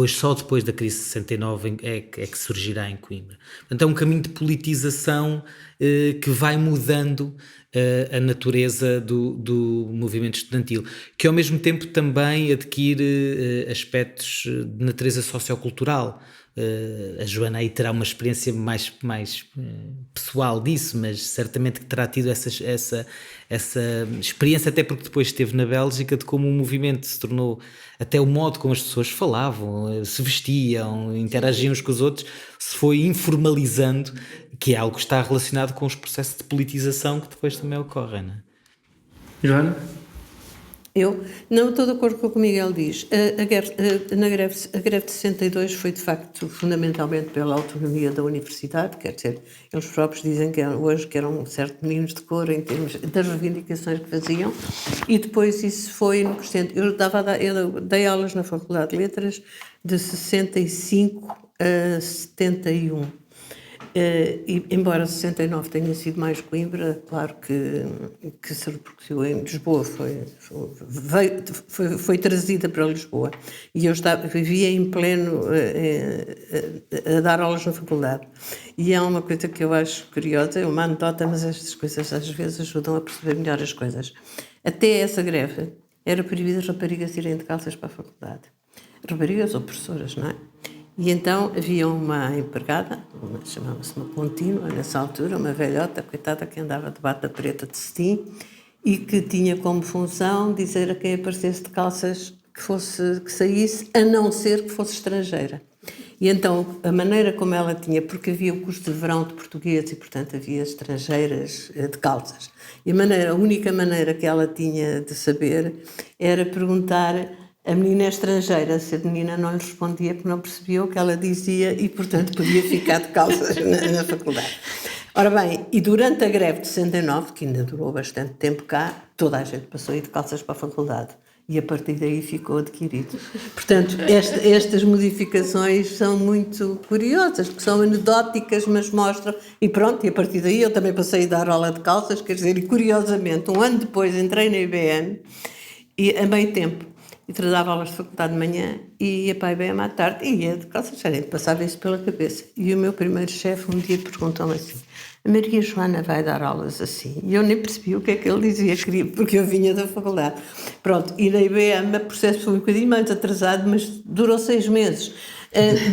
só depois da crise de 69 é que surgirá em Coimbra. Portanto, é um caminho de politização que vai mudando a natureza do movimento estudantil, que ao mesmo tempo também adquire aspectos de natureza sociocultural. A Joana aí terá uma experiência mais pessoal disso, mas certamente que terá tido essa experiência, até porque depois esteve na Bélgica, de como o movimento se tornou, até o modo como as pessoas falavam, se vestiam, interagiam uns com os outros, se foi informalizando, que é algo que está relacionado com os processos de politização que depois também ocorrem, não é? Joana? Eu não estou de acordo com o que o Miguel diz. A greve de 62 foi, de facto, fundamentalmente pela autonomia da universidade, quer dizer, eles próprios dizem que hoje que eram certos meninos de cor em termos das reivindicações que faziam, e depois isso foi no crescente. Eu dei aulas na Faculdade de Letras de 65 a 71. E, embora 69 tenha sido mais Coimbra, claro que se repercutiu em Lisboa, foi trazida para Lisboa. E eu vivia em pleno a dar aulas na faculdade. E é uma coisa que eu acho curiosa, é uma anedota, mas estas coisas às vezes ajudam a perceber melhor as coisas. Até essa greve era proibido as raparigas irem de calças para a faculdade. Raparigas ou professoras, não é? E então havia uma empregada, chamava-se uma contínua, nessa altura, uma velhota, coitada, que andava de bata preta de cetim e que tinha como função dizer a quem aparecesse de calças que saísse, a não ser que fosse estrangeira. E então a maneira como ela tinha, porque havia o curso de verão de português e, portanto, havia estrangeiras de calças. E a única maneira que ela tinha de saber era perguntar: a menina é estrangeira. Se a menina não lhe respondia porque não percebia o que ela dizia e, portanto, podia ficar de calças na faculdade. Ora bem, e durante a greve de 69, que ainda durou bastante tempo cá, toda a gente passou a ir de calças para a faculdade. E a partir daí ficou adquirido. Portanto, estas modificações são muito curiosas, porque são anedóticas, mas mostram... E pronto, e a partir daí eu também passei a dar aula de calças, quer dizer, e curiosamente, um ano depois entrei na IBM, e a meio tempo, e dava aulas de faculdade de manhã e ia para a IBM à tarde e ia de calças, já nem passava isso pela cabeça. E o meu primeiro chefe um dia perguntou-me assim: a Maria Joana vai dar aulas assim? E eu nem percebi o que é que ele dizia, porque eu vinha da faculdade. Pronto, e na IBM o processo foi um bocadinho mais atrasado, mas durou 6 meses.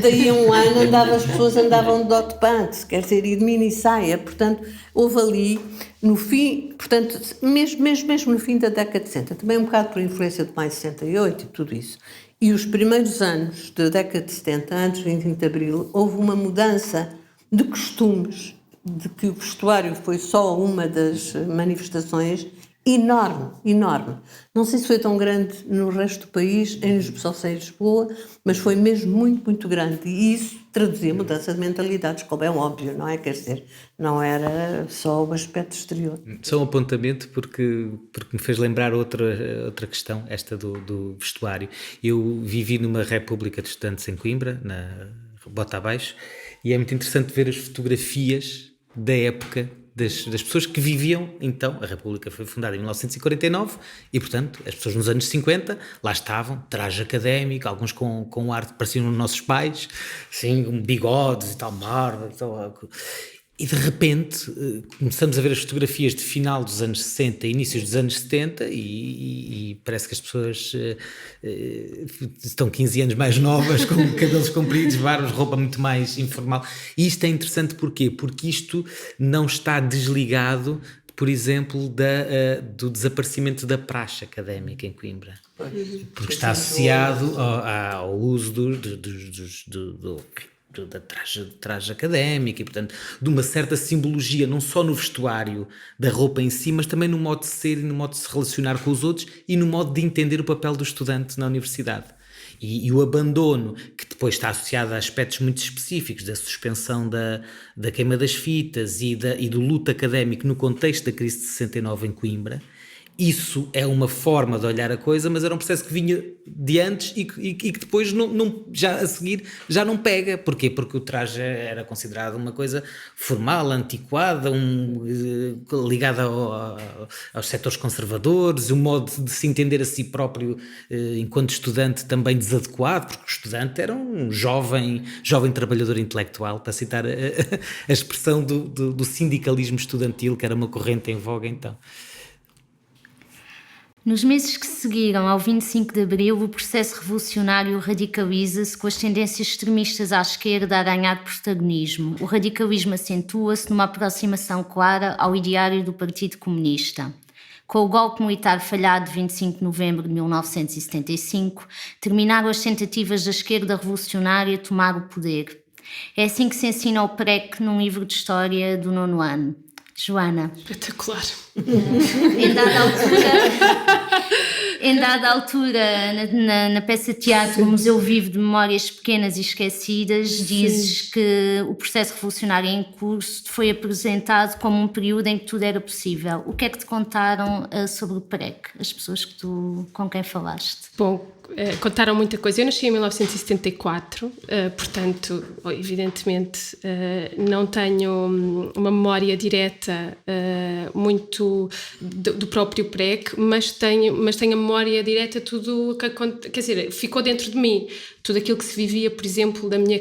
Daí a um ano as pessoas andavam de hot pants, quer dizer, e de mini saia. Portanto, houve ali, no fim, portanto, mesmo no fim da década de 60, também um bocado por influência de maio de 68 e tudo isso, e os primeiros anos da década de 70, antes do 25 de Abril, houve uma mudança de costumes, de que o vestuário foi só uma das manifestações, enorme. Não sei se foi tão grande no resto do país, só sei em Lisboa, mas foi mesmo muito grande. E isso traduzia mudança de mentalidades, como é óbvio, não é? Quer dizer, não era só o aspecto exterior. Só um apontamento, porque me fez lembrar outra questão, esta do vestuário. Eu vivi numa república de estudantes em Coimbra, na Bota Abaixo, e é muito interessante ver as fotografias da época das pessoas que viviam. Então, a República foi fundada em 1949 e, portanto, as pessoas nos anos 50 lá estavam, traje académico, alguns com arte que pareciam os nossos pais, assim, bigodes e tal, barba e tal. E de repente começamos a ver as fotografias de final dos anos 60 e inícios dos anos 70 e parece que as pessoas estão 15 anos mais novas, com cabelos compridos, barbas, roupa muito mais informal. E isto é interessante porquê? Porque isto não está desligado, por exemplo, do desaparecimento da praxe académica em Coimbra. Porque está associado ao uso da traje académica e, portanto, de uma certa simbologia, não só no vestuário da roupa em si, mas também no modo de ser e no modo de se relacionar com os outros e no modo de entender o papel do estudante na universidade. E o abandono, que depois está associado a aspectos muito específicos da suspensão da queima das fitas e do luto académico no contexto da crise de 69 em Coimbra. Isso é uma forma de olhar a coisa, mas era um processo que vinha de antes e que depois já a seguir já não pega. Porquê? Porque o traje era considerado uma coisa formal, antiquada, ligada aos setores conservadores, um modo de se entender a si próprio enquanto estudante também desadequado, porque o estudante era um jovem trabalhador intelectual, para citar a expressão do sindicalismo estudantil, que era uma corrente em voga então. Nos meses que seguiram ao 25 de Abril, o processo revolucionário radicaliza-se, com as tendências extremistas à esquerda a ganhar protagonismo. O radicalismo acentua-se numa aproximação clara ao ideário do Partido Comunista. Com o golpe militar falhado de 25 de novembro de 1975, terminaram as tentativas da esquerda revolucionária tomar o poder. É assim que se ensina o PREC num livro de história do 9º ano. Joana. Espetacular. Em dada altura, na peça de teatro, o Museu Vivo de Memórias Pequenas e Esquecidas, dizes que o processo revolucionário em curso foi apresentado como um período em que tudo era possível. O que é que te contaram sobre o PREC, as pessoas com quem falaste? Bom, contaram muita coisa. Eu nasci em 1974, portanto, evidentemente, não tenho uma memória direta muito do próprio PREC, mas tenho a memória direta tudo o que aconteceu, quer dizer, ficou dentro de mim. Tudo aquilo que se vivia, por exemplo, na minha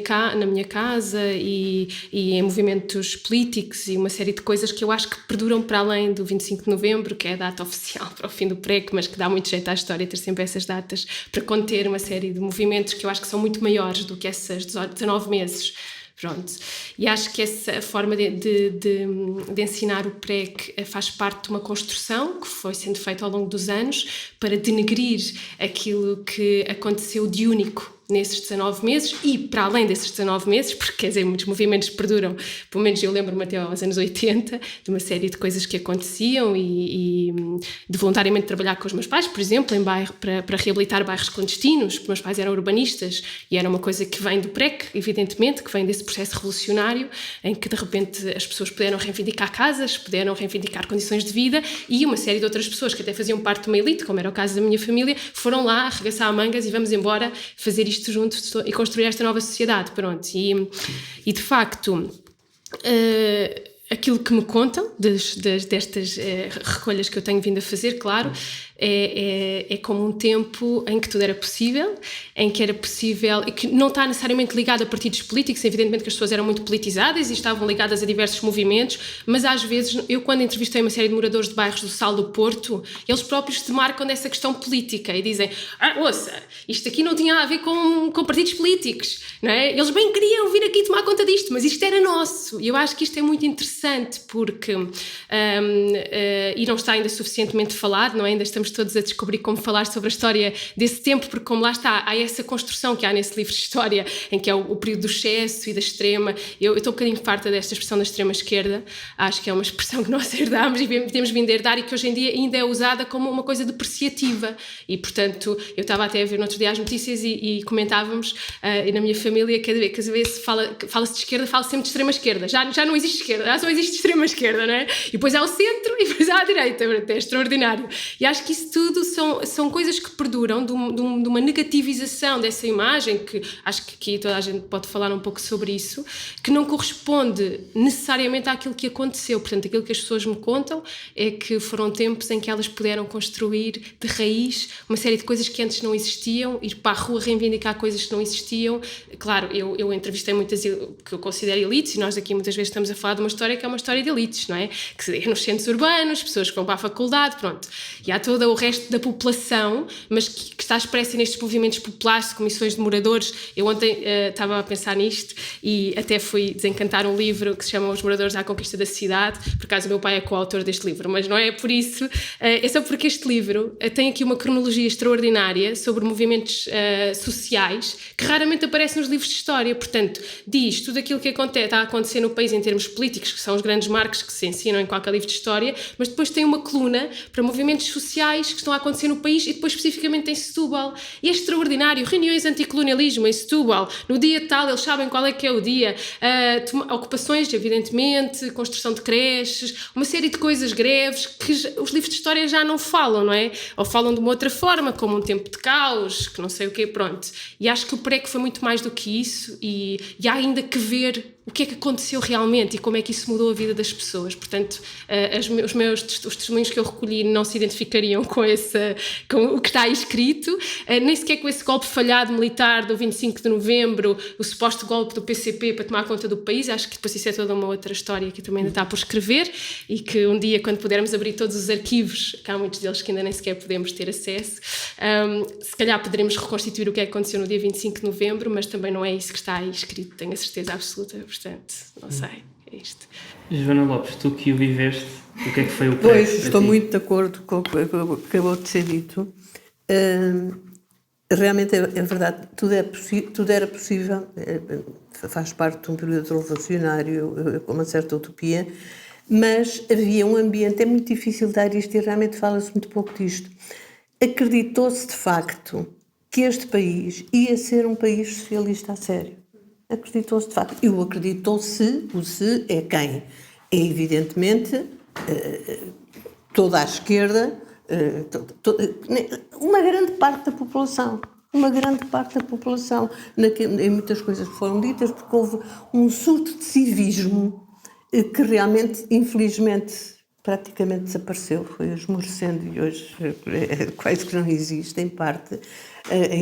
casa e em movimentos políticos e uma série de coisas que eu acho que perduram para além do 25 de novembro, que é a data oficial para o fim do PREC, mas que dá muito jeito à história ter sempre essas datas para conter uma série de movimentos que eu acho que são muito maiores do que essas 19 meses. Pronto. E acho que essa forma de ensinar o PREC faz parte de uma construção que foi sendo feita ao longo dos anos para denegrir aquilo que aconteceu de único nesses 19 meses e para além desses 19 meses, porque quer dizer, muitos movimentos perduram, pelo menos eu lembro-me até aos anos 80, de uma série de coisas que aconteciam e de voluntariamente trabalhar com os meus pais, por exemplo, para reabilitar bairros clandestinos, porque meus pais eram urbanistas e era uma coisa que vem do PREC, evidentemente, que vem desse processo revolucionário em que de repente as pessoas puderam reivindicar casas, puderam reivindicar condições de vida e uma série de outras pessoas que até faziam parte de uma elite, como era o caso da minha família, foram lá arregaçar mangas e vamos embora fazer isto juntos e construir esta nova sociedade, pronto. E de facto, aquilo que me contam destas recolhas que eu tenho vindo a fazer, claro, é como um tempo em que tudo era possível, em que era possível, e que não está necessariamente ligado a partidos políticos, evidentemente que as pessoas eram muito politizadas e estavam ligadas a diversos movimentos, mas às vezes, eu quando entrevistei uma série de moradores de bairros do Sal do Porto, eles próprios se demarcam dessa questão política e dizem, ouça, isto aqui não tinha a ver com partidos políticos, não é? Eles bem queriam vir aqui tomar conta disto, mas isto era nosso, e eu acho que isto é muito interessante porque e não está ainda suficientemente falado, não é? Ainda estamos todos a descobrir como falar sobre a história desse tempo, porque como lá está, há essa construção que há nesse livro de história, em que é o período do excesso e da extrema. Eu estou um bocadinho farta desta expressão da extrema esquerda, acho que é uma expressão que nós herdámos e temos vindo a herdar e que hoje em dia ainda é usada como uma coisa depreciativa e, portanto, eu estava até a ver no outro dia as notícias e comentávamos e na minha família, cada vez fala-se de esquerda, fala-se sempre de extrema esquerda, já não existe esquerda, já só existe extrema esquerda, não é? E depois há o centro e depois há a direita, é extraordinário. E acho que isso isso tudo são coisas que perduram de uma negativização dessa imagem, que acho que aqui toda a gente pode falar um pouco sobre isso, que não corresponde necessariamente àquilo que aconteceu. Portanto, aquilo que as pessoas me contam é que foram tempos em que elas puderam construir de raiz uma série de coisas que antes não existiam, ir para a rua reivindicar coisas que não existiam. Claro, eu entrevistei muitas que eu considero elites, e nós aqui muitas vezes estamos a falar de uma história que é uma história de elites, não é? Que é nos centros urbanos, pessoas que vão para a faculdade, pronto. E há todo o resto da população, mas que está expressa nestes movimentos populares, de comissões de moradores. Eu ontem estava a pensar nisto e até fui desencantar um livro que se chama Os Moradores à Conquista da Cidade. Por acaso o meu pai é coautor deste livro, mas não é por isso. É só porque este livro tem aqui uma cronologia extraordinária sobre movimentos sociais que raramente aparece nos livros de história. Portanto, diz tudo aquilo que está a acontecer no país em termos políticos, que são os grandes marcos que se ensinam em qualquer livro de história, mas depois tem uma coluna para movimentos sociais que estão a acontecer no país e depois especificamente em Setúbal. E é extraordinário. Reuniões anticolonialismo em Setúbal. No dia tal, eles sabem qual é que é o dia. Ocupações, evidentemente, construção de creches, uma série de coisas, greves, que os livros de história já não falam, não é? Ou falam de uma outra forma, como um tempo de caos, que não sei o quê, pronto. E acho que o PREC foi muito mais do que isso e há ainda que ver o que é que aconteceu realmente e como é que isso mudou a vida das pessoas. Portanto, os testemunhos que eu recolhi não se identificariam com o que está aí escrito, nem sequer com esse golpe falhado militar do 25 de novembro, o suposto golpe do PCP para tomar conta do país. Acho que depois isso é toda uma outra história que também ainda está por escrever e que um dia, quando pudermos abrir todos os arquivos, que há muitos deles que ainda nem sequer podemos ter acesso, se calhar poderemos reconstituir o que é que aconteceu no dia 25 de novembro, mas também não é isso que está aí escrito, tenho a certeza absoluta. Portanto, não sei, é isto. Joana Lopes, tu que o viveste, o que é que foi o PREC? Pois, estou muito de acordo com o que acabou de ser dito. Realmente é verdade, tudo era possível, faz parte de um período revolucionário, com uma certa utopia, mas havia um ambiente, é muito difícil dar isto e realmente fala-se muito pouco disto. Acreditou-se de facto que este país ia ser um país socialista a sério. Acreditou-se de facto. E o acreditou-se, o se é quem? É evidentemente toda a esquerda, uma grande parte da população. Uma grande parte da população. Em muitas coisas que foram ditas, porque houve um surto de civismo que realmente, infelizmente, praticamente desapareceu, foi esmorecendo e hoje quase que não existe, em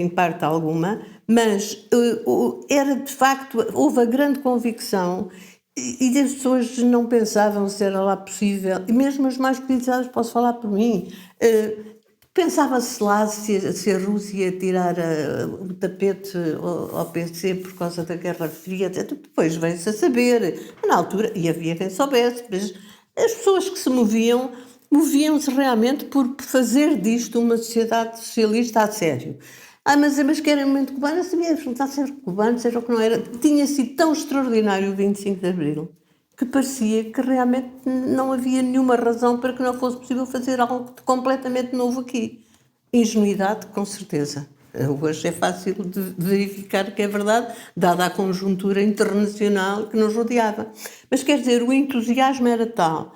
parte alguma, mas era de facto, houve a grande convicção e as pessoas não pensavam se era lá possível, e mesmo as mais politizadas, posso falar por mim, pensava-se lá se a Rússia ia tirar o tapete ao PC por causa da Guerra Fria, depois veio-se a saber, na altura, e havia quem soubesse, mas as pessoas que se moviam-se realmente por fazer disto uma sociedade socialista a sério. Mas que era muito cubana, sabia perguntar se era cubano, seja o que não era. Tinha sido tão extraordinário o 25 de Abril que parecia que realmente não havia nenhuma razão para que não fosse possível fazer algo completamente novo aqui. Ingenuidade, com certeza. Hoje é fácil de verificar que é verdade, dada a conjuntura internacional que nos rodeava. Mas quer dizer, o entusiasmo era tal,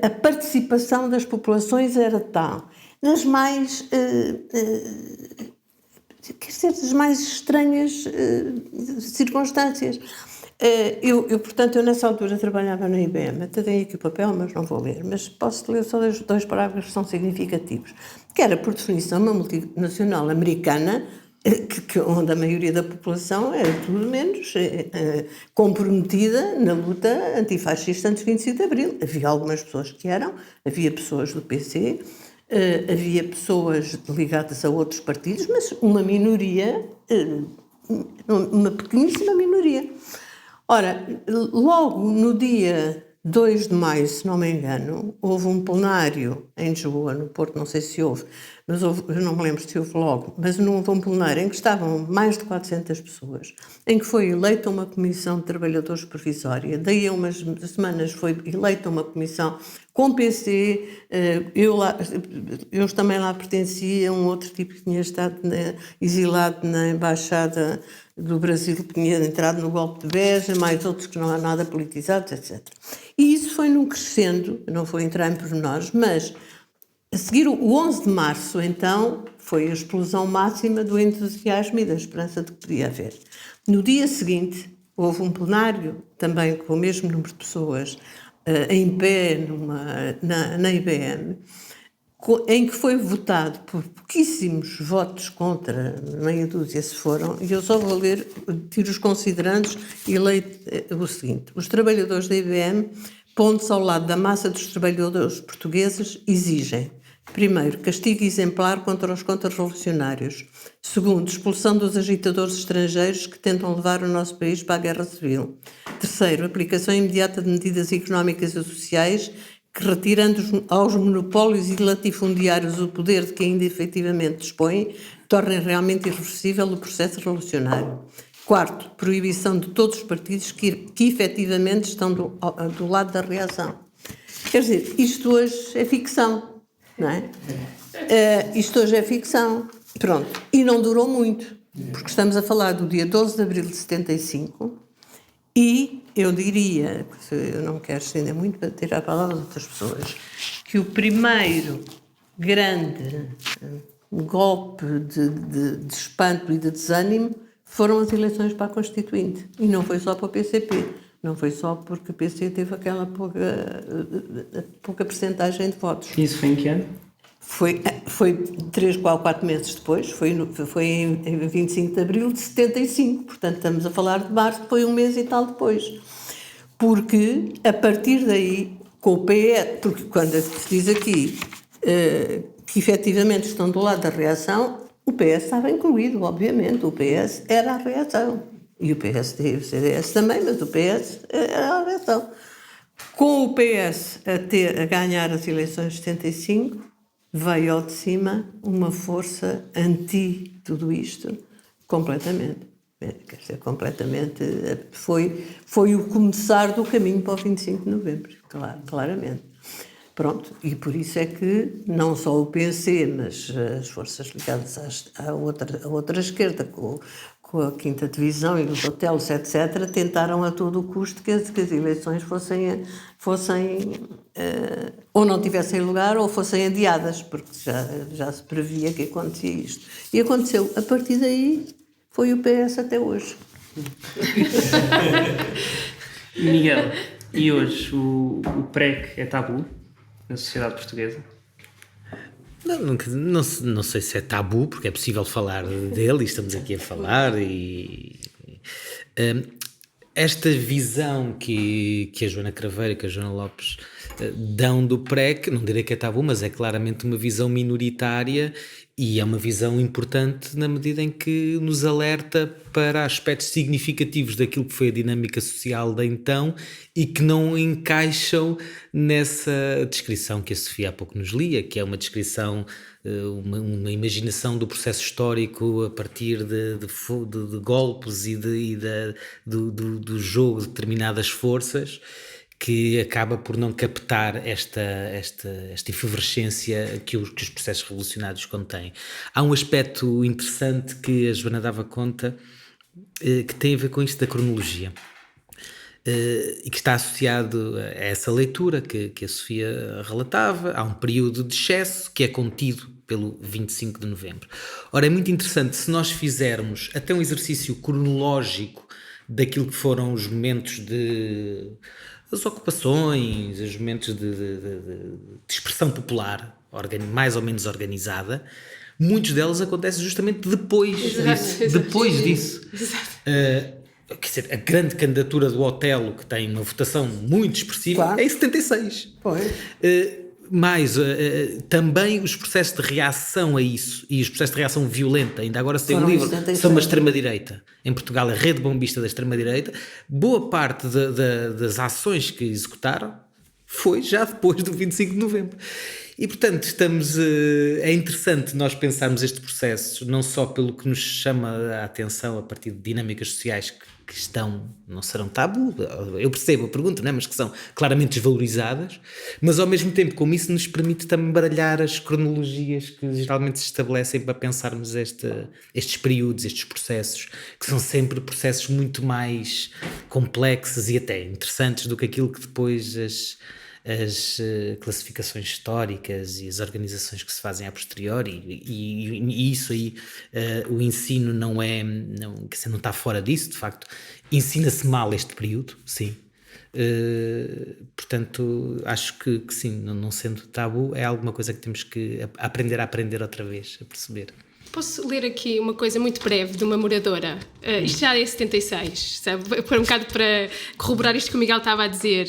a participação das populações era tal, nas mais, das mais estranhas circunstâncias. Portanto, nessa altura trabalhava na IBM, até tenho aqui o papel, mas não vou ler, mas posso ler só dois parágrafos que são significativos, que era, por definição, uma multinacional americana, onde a maioria da população era tudo menos comprometida na luta antifascista antes de 25 de Abril. Havia algumas pessoas que eram, havia pessoas do PC, havia pessoas ligadas a outros partidos, mas uma minoria, uma pequeníssima minoria. Ora, logo no dia 2 de maio, se não me engano, houve um plenário em Lisboa, no Porto, não sei se houve, mas eu não me lembro se houve logo, mas houve um plenário em que estavam mais de 400 pessoas, em que foi eleita uma comissão de trabalhadores provisória, daí a umas semanas foi eleita uma comissão com PC, eu também lá pertencia, um outro tipo que tinha estado exilado na Embaixada do Brasil, que tinha entrado no golpe de Beja, mais outros que não há nada politizados, etc. E isso foi num crescendo, não vou entrar em pormenores, mas A seguir, o 11 de março, então, foi a explosão máxima do entusiasmo e da esperança de que podia haver. No dia seguinte, houve um plenário, também com o mesmo número de pessoas, em pé na IBM, em que foi votado por pouquíssimos votos contra, meia dúzia se foram, e eu só vou ler, tiro os considerandos e leio o seguinte: os trabalhadores da IBM, pondo-se ao lado da massa dos trabalhadores portugueses, exigem: primeiro, castigo exemplar contra os contra-revolucionários. Segundo, expulsão dos agitadores estrangeiros que tentam levar o nosso país para a guerra civil. Terceiro, aplicação imediata de medidas económicas e sociais que, retirando aos monopólios e latifundiários o poder de que ainda efetivamente dispõem, tornem realmente irreversível o processo revolucionário. Quarto, proibição de todos os partidos que efetivamente estão do lado da reação. Quer dizer, isto hoje é ficção, não é? Isto hoje é ficção. Pronto. E não durou muito, porque estamos a falar do dia 12 de abril de 75 e eu diria, eu não quero estender muito para tirar a palavra de outras pessoas, que o primeiro grande golpe de espanto e de desânimo foram as eleições para a Constituinte. E não foi só para o PCP. Não foi só porque o PC teve aquela pouca percentagem de votos. Isso foi em que ano? Foi 3 ou 4 meses depois, foi em 25 de abril de 75, portanto estamos a falar de março, foi um mês e tal depois. Porque a partir daí, com o PS, porque quando se diz aqui que efetivamente estão do lado da reação, o PS estava incluído, obviamente, o PS era a reação. E o PSD e o CDS também, mas o PS era a reação. Com o PS a ganhar as eleições de 75, veio ao de cima uma força anti tudo isto, completamente. Quer dizer, completamente. Foi o começar do caminho para o 25 de novembro, claramente. Pronto, e por isso é que não só o PC, mas as forças ligadas à outra esquerda, com a Quinta Divisão e os hotéis, etc., tentaram a todo o custo que as eleições fossem ou não tivessem lugar ou fossem adiadas, porque já se previa que acontecia isto. E aconteceu. A partir daí foi o PS até hoje. Miguel, e hoje o PREC é tabu na sociedade portuguesa? Não sei se é tabu, porque é possível falar dele e estamos aqui a falar esta visão que a Joana Craveiro e que a Joana Lopes dão do PREC, não direi que é tabu, mas é claramente uma visão minoritária e é uma visão importante na medida em que nos alerta para aspectos significativos daquilo que foi a dinâmica social de então e que não encaixam nessa descrição que a Sofia há pouco nos lia, que é uma descrição, uma imaginação do processo histórico a partir de golpes e do jogo de determinadas forças, que acaba por não captar esta efervescência que os processos revolucionários contêm. Há um aspecto interessante que a Joana dava conta, que tem a ver com isto da cronologia, e que está associado a essa leitura que a Sofia relatava. Há um período de excesso que é contido pelo 25 de novembro. Ora, é muito interessante, se nós fizermos até um exercício cronológico daquilo que foram os momentos as ocupações, os momentos de expressão popular, mais ou menos organizada, muitos delas acontecem justamente depois disso. Quer dizer, a grande candidatura do Otelo, que tem uma votação muito expressiva, claro, é em 76. Foi. Também os processos de reação a isso e os processos de reação violenta, ainda agora se tem um livro, são uma extrema-direita. Em Portugal, a rede bombista da extrema-direita, boa parte das ações que executaram foi já depois do 25 de novembro. E, portanto, é interessante nós pensarmos este processo não só pelo que nos chama a atenção a partir de dinâmicas sociais que não serão tabu, eu percebo a pergunta, não é? Mas que são claramente desvalorizadas, mas ao mesmo tempo como isso nos permite também baralhar as cronologias que geralmente se estabelecem para pensarmos estes períodos, estes processos, que são sempre processos muito mais complexos e até interessantes do que aquilo que depois as classificações históricas e as organizações que se fazem a posteriori, e isso aí, o ensino não está fora disso, de facto, ensina-se mal este período, sim. Portanto, acho que sim, não sendo tabu, é alguma coisa que temos que aprender a aprender outra vez, a perceber. Posso ler aqui uma coisa muito breve de uma moradora? Isto já é 76, sabe? Por um bocado para corroborar isto que o Miguel estava a dizer.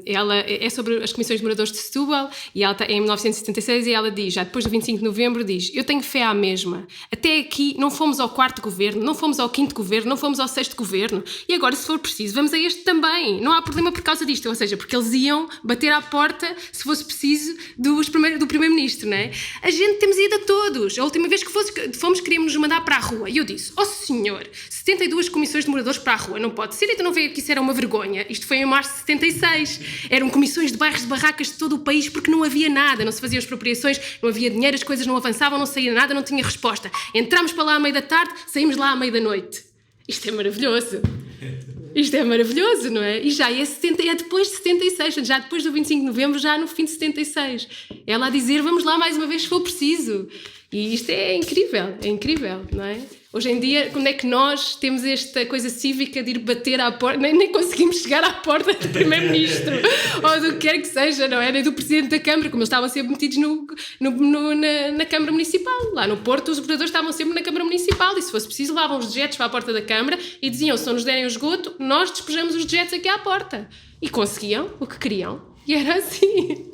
Ela é sobre as comissões de moradores de Setúbal e ela está em 1976 e ela diz, já depois do 25 de novembro, diz: eu tenho fé à mesma. Até aqui não fomos ao 4º governo, não fomos ao 5º governo, não fomos ao 6º governo e agora, se for preciso, vamos a este também. Não há problema por causa disto, ou seja, porque eles iam bater à porta, se fosse preciso, do primeiro-ministro, não é? A gente temos ido a todos. A última vez que fomos, queríamos nos mandar para a rua. E eu disse: ó senhor, 72 comissões de moradores para a rua, não pode ser, então não veio que isso era uma vergonha. Isto foi em março de 76. Eram comissões de bairros de barracas de todo o país porque não havia nada, não se faziam expropriações, não havia dinheiro, as coisas não avançavam, não saía nada, não tinha resposta. Entramos para lá à meia da tarde, saímos lá à meia da noite. Isto é maravilhoso. Isto é maravilhoso, não é? E já é depois de 76, já depois do 25 de novembro, já no fim de 76. Ela a dizer: vamos lá mais uma vez se for preciso. E isto é incrível, não é? Hoje em dia, quando é que nós temos esta coisa cívica de ir bater à porta, nem conseguimos chegar à porta do Primeiro-Ministro, ou do que quer que seja, não é? Nem do Presidente da Câmara, como eles estavam sempre metidos na Câmara Municipal. Lá no Porto, os vereadores estavam sempre na Câmara Municipal e, se fosse preciso, levavam os dejetos para a porta da Câmara e diziam: se não nos derem o esgoto, nós despejamos os dejetos aqui à porta. E conseguiam o que queriam. E era assim.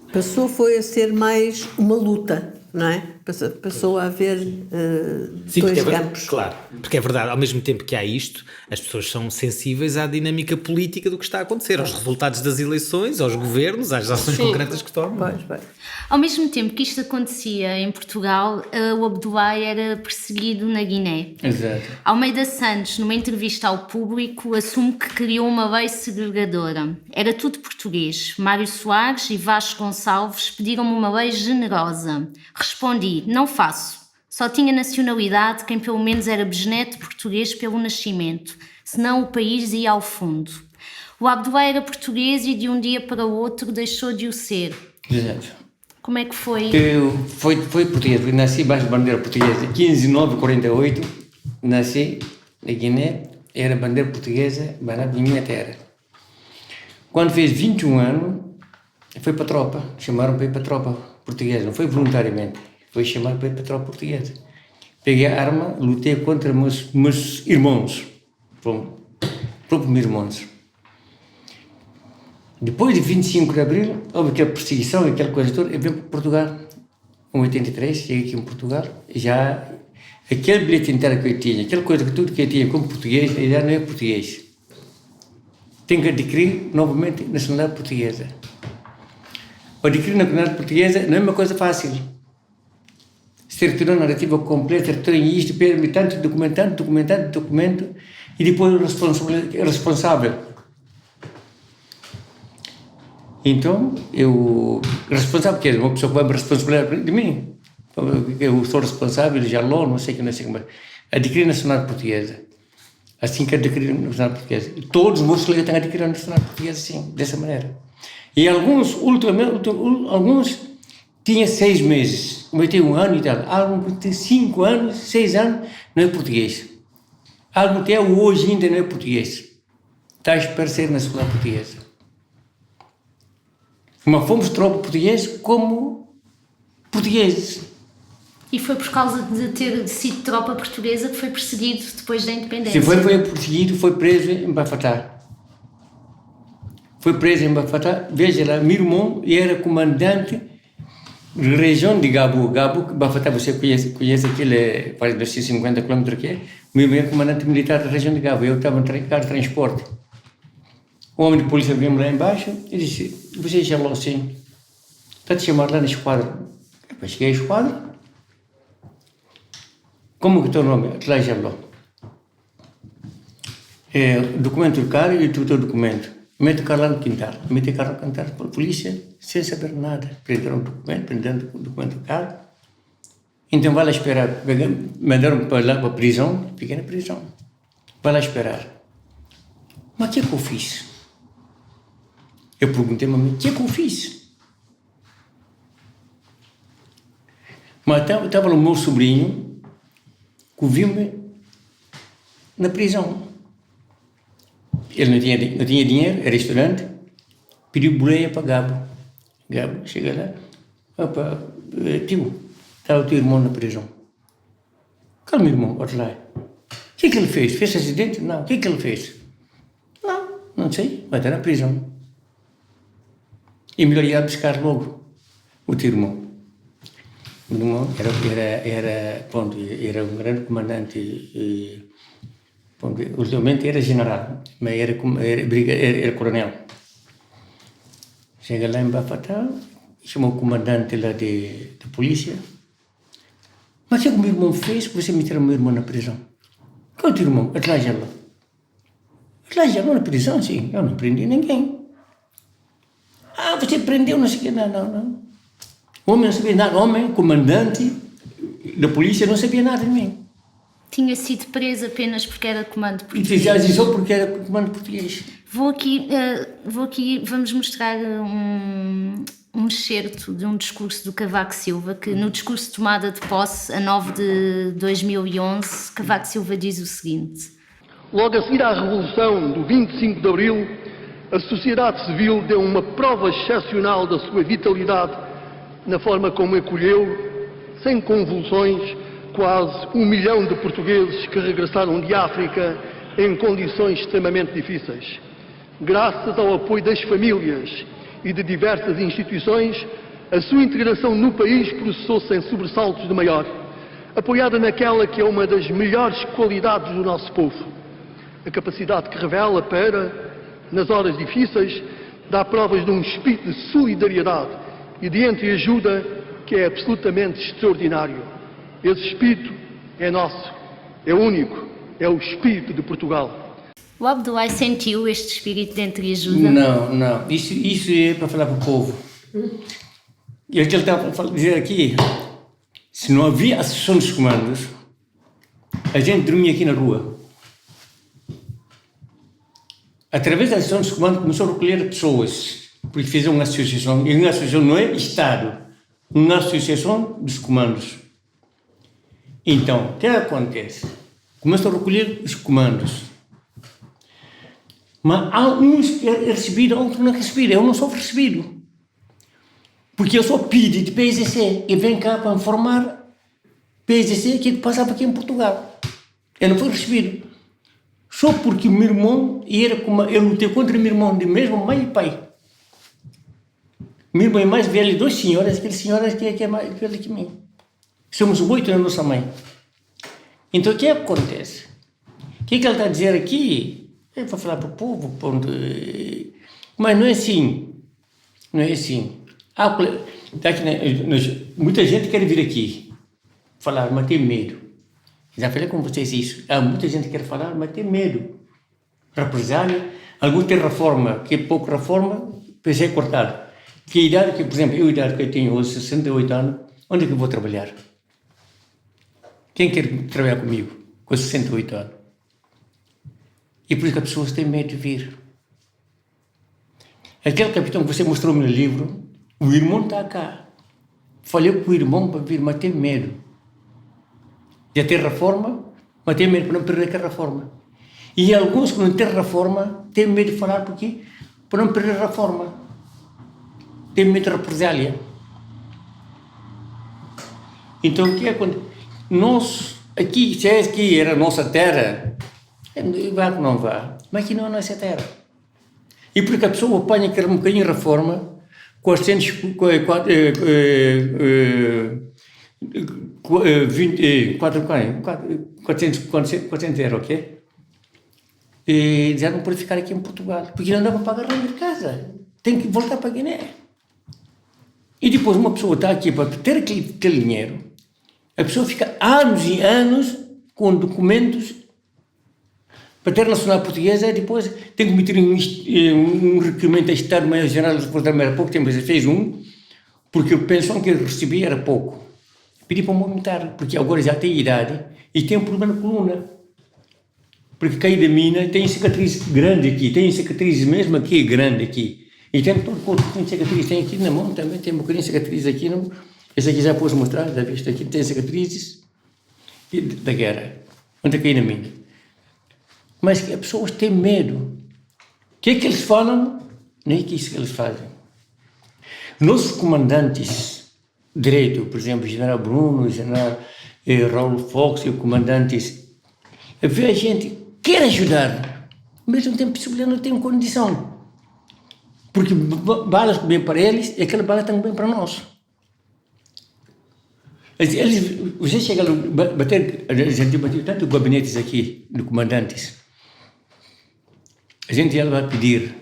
Foi a ser mais uma luta, não é? Passou a haver dois campos. Claro, porque é verdade, ao mesmo tempo que há isto, as pessoas são sensíveis à dinâmica política do que está a acontecer, aos resultados das eleições, aos governos, às ações concretas que tomam. Pois. Ao mesmo tempo que isto acontecia em Portugal, o Abdoulaye era perseguido na Guiné. Exato. Almeida Santos, numa entrevista ao público, assume que criou uma lei segregadora. Era tudo português. Mário Soares e Vasco Gonçalves pediram-me uma lei generosa. Respondi: não faço. Só tinha nacionalidade quem pelo menos era bisneto português pelo nascimento, senão o país ia ao fundo. O Abdoulaye era português e de um dia para o outro deixou de o ser. Exato. Como é que foi? Foi português, eu nasci baixo de bandeira portuguesa. 15 de novembro de 48, nasci na Guiné, era bandeira portuguesa, na minha terra. Quando fez 21 anos, foi para a tropa, chamaram para ir para a tropa portuguesa, não foi voluntariamente, foi chamado para ir para a tropa portuguesa. Peguei a arma, lutei contra meus irmãos, próprios meus irmãos. Depois de 25 de abril, houve aquela perseguição, aquela coisa toda, eu vim para Portugal. Em 83, cheguei aqui em Portugal, já aquele bilhete inteiro que eu tinha, aquela coisa que tudo que eu tinha como português, já não é português. Tenho que adquirir novamente nacionalidade portuguesa. Adquirir nacionalidade portuguesa não é uma coisa fácil. Certidão narrativa completa, certidão em isto, pede-me tanto documento, e depois o responsável. Então, responsável, porque é uma pessoa que vai me responsabilizar de mim. Eu sou responsável, já não sei como. Adquirir nacionalidade portuguesa. Assim que adquirir nacionalidade portuguesa. Todos os meus colegas têm adquirido nacionalidade portuguesa, sim, dessa maneira. E alguns tinham 6 meses, como eu tenho 1 ano e tal. Alguns têm 5 anos, 6 anos, não é português. Alguns até hoje ainda não é português. Está a esperar ser nacionalidade portuguesa. Mas fomos tropa português como portugueses. E foi por causa de ter sido tropa portuguesa que foi perseguido depois da independência? Sim, foi perseguido, foi preso em Bafatá. Veja lá, meu irmão era comandante da região de Gabu. Bafatá, você conhece aquele, faz 250 km que é? Meu irmão era comandante militar da região de Gabu, eu estava no carro de transporte. O homem de polícia veio lá embaixo e disse: você já falou assim, está-te chamar lá na esquadra. Eu cheguei à esquadra. Como que é o teu nome? Lá já falou. Documento do cara e tudo o documento. Mete o cara lá no quintal. Mete o cara no quintal para a polícia sem saber nada. Prenderam o documento do cara. Então vai lá esperar. Mandaram para lá para a prisão. Fiquei na prisão. Vai lá esperar. Mas o que é que eu fiz? Eu perguntei-me a mim, o que é que eu fiz? Mas estava o meu sobrinho que viu-me na prisão. Ele não tinha dinheiro, era estudante, pediu boleia para Gabo. Gabo chega lá, opa, tio, está o teu irmão na prisão. Calma, irmão, olha lá. O que é que ele fez? Fez acidente? Não. O que é que ele fez? Não sei, vai estar na prisão. E melhor ir buscar logo o teu irmão. O irmão era um grande comandante, ultimamente era general, mas era coronel. Chega lá em Bafatá, chamou o comandante lá de polícia. Mas o que o meu irmão fez que você meteu o meu irmão na prisão? Qual é o teu irmão? Atlântico. Atlântico na prisão, sim. Eu não prendi ninguém. Você prendeu, não sei o que. Não. O homem não sabia nada. O homem, comandante da polícia, não sabia nada de mim. Tinha sido preso apenas porque era comando português. E fizesse só porque era comando português. Vamos mostrar um excerto de um discurso do Cavaco Silva, que no discurso de tomada de posse, a 9 de 2011, Cavaco Silva diz o seguinte: logo a seguir à Revolução do 25 de Abril, a sociedade civil deu uma prova excepcional da sua vitalidade na forma como acolheu, sem convulsões, quase 1 milhão de portugueses que regressaram de África em condições extremamente difíceis. Graças ao apoio das famílias e de diversas instituições, a sua integração no país processou sem sobressaltos de maior, apoiada naquela que é uma das melhores qualidades do nosso povo, a capacidade que revela para, nas horas difíceis, dar provas de um espírito de solidariedade e de entreajuda que é absolutamente extraordinário. Esse espírito é nosso, é único, é o espírito de Portugal. O Abdoulaye sentiu este espírito de entreajuda? Não. Isso é para falar para o povo. E o que ele estava a dizer aqui, se não havia associação dos comandos, a gente dormia aqui na rua. Através da associação dos comandos começou a recolher pessoas, porque fizeram uma associação, e uma associação não é Estado, uma associação dos comandos. Então, o que acontece? Começam a recolher os comandos. Mas há uns que é recebido, outros não é recebido. Eu não sou recebido. Porque eu sou PIDE de PSC e vem cá para informar PSC que passava aqui em Portugal. Eu não fui recebido. Só porque o meu irmão eu lutei contra o meu irmão de mesmo mãe e pai. O meu irmão é mais velho, 2 senhoras, aquele senhora que é mais velho que mim. Somos 8 na nossa mãe. Então o que acontece? O que ele está a dizer aqui? É para falar para o povo, mas não é assim. Não é assim. Muita gente quer vir aqui falar, mas tem medo. Já falei com vocês isso. Muita gente quer falar, mas tem medo. Represália. Alguns têm reforma, que é pouco reforma, depois é cortado. Que a idade que, por exemplo, a idade que eu tenho hoje, 68 anos, onde é que eu vou trabalhar? Quem quer trabalhar comigo com 68 anos? E por isso que as pessoas têm medo de vir. Aquele capitão que você mostrou no livro, o irmão está cá. Falei com o irmão para vir, mas tem medo. Já tem reforma, mas tem medo para não perder aquela reforma. E alguns que não têm reforma têm medo de falar porque para não perder a reforma. Tem medo de represália. Então o que acontece? Nós, aqui, se é que era a nossa terra, vá que não vá, mas aqui não é a nossa terra. E porque a pessoa apanha aquele um bocadinho de reforma, 400 euros, ok? E já não pode ficar aqui em Portugal, porque não dá para pagar renda de casa, tem que voltar para a Guiné. E depois uma pessoa está aqui para ter aquele dinheiro, a pessoa fica anos e anos com documentos para ter nacional portuguesa, depois tem que meter um requerimento a Estado-Maior-General das Forças Armadas. Há pouco tempo já fez porque a pensão que ele recebia era pouco. Pedi para aumentar, porque agora já tem idade e tem um problema na coluna. Porque caiu da mina, tem cicatriz grande aqui, tem cicatriz mesmo aqui, grande aqui. E tem todo com cicatriz, tem aqui na mão também, tem um bocadinho de cicatriz aqui. Esse aqui já posso mostrar, já viste aqui, tem cicatrizes da guerra, onde caí na mina. Mas as pessoas têm medo. O que é que eles falam? Nem que isso que eles fazem. Nossos comandantes direito, por exemplo, o general Bruno, o general Raul Fox e os comandantes, vê a gente quer ajudar, ao mesmo tempo não tem condição. Porque balas que vêm para eles e aquela bala também para nós. Você chega a bater, a gente bateu tanto gabinetes aqui, de comandantes. A gente ia lá pedir.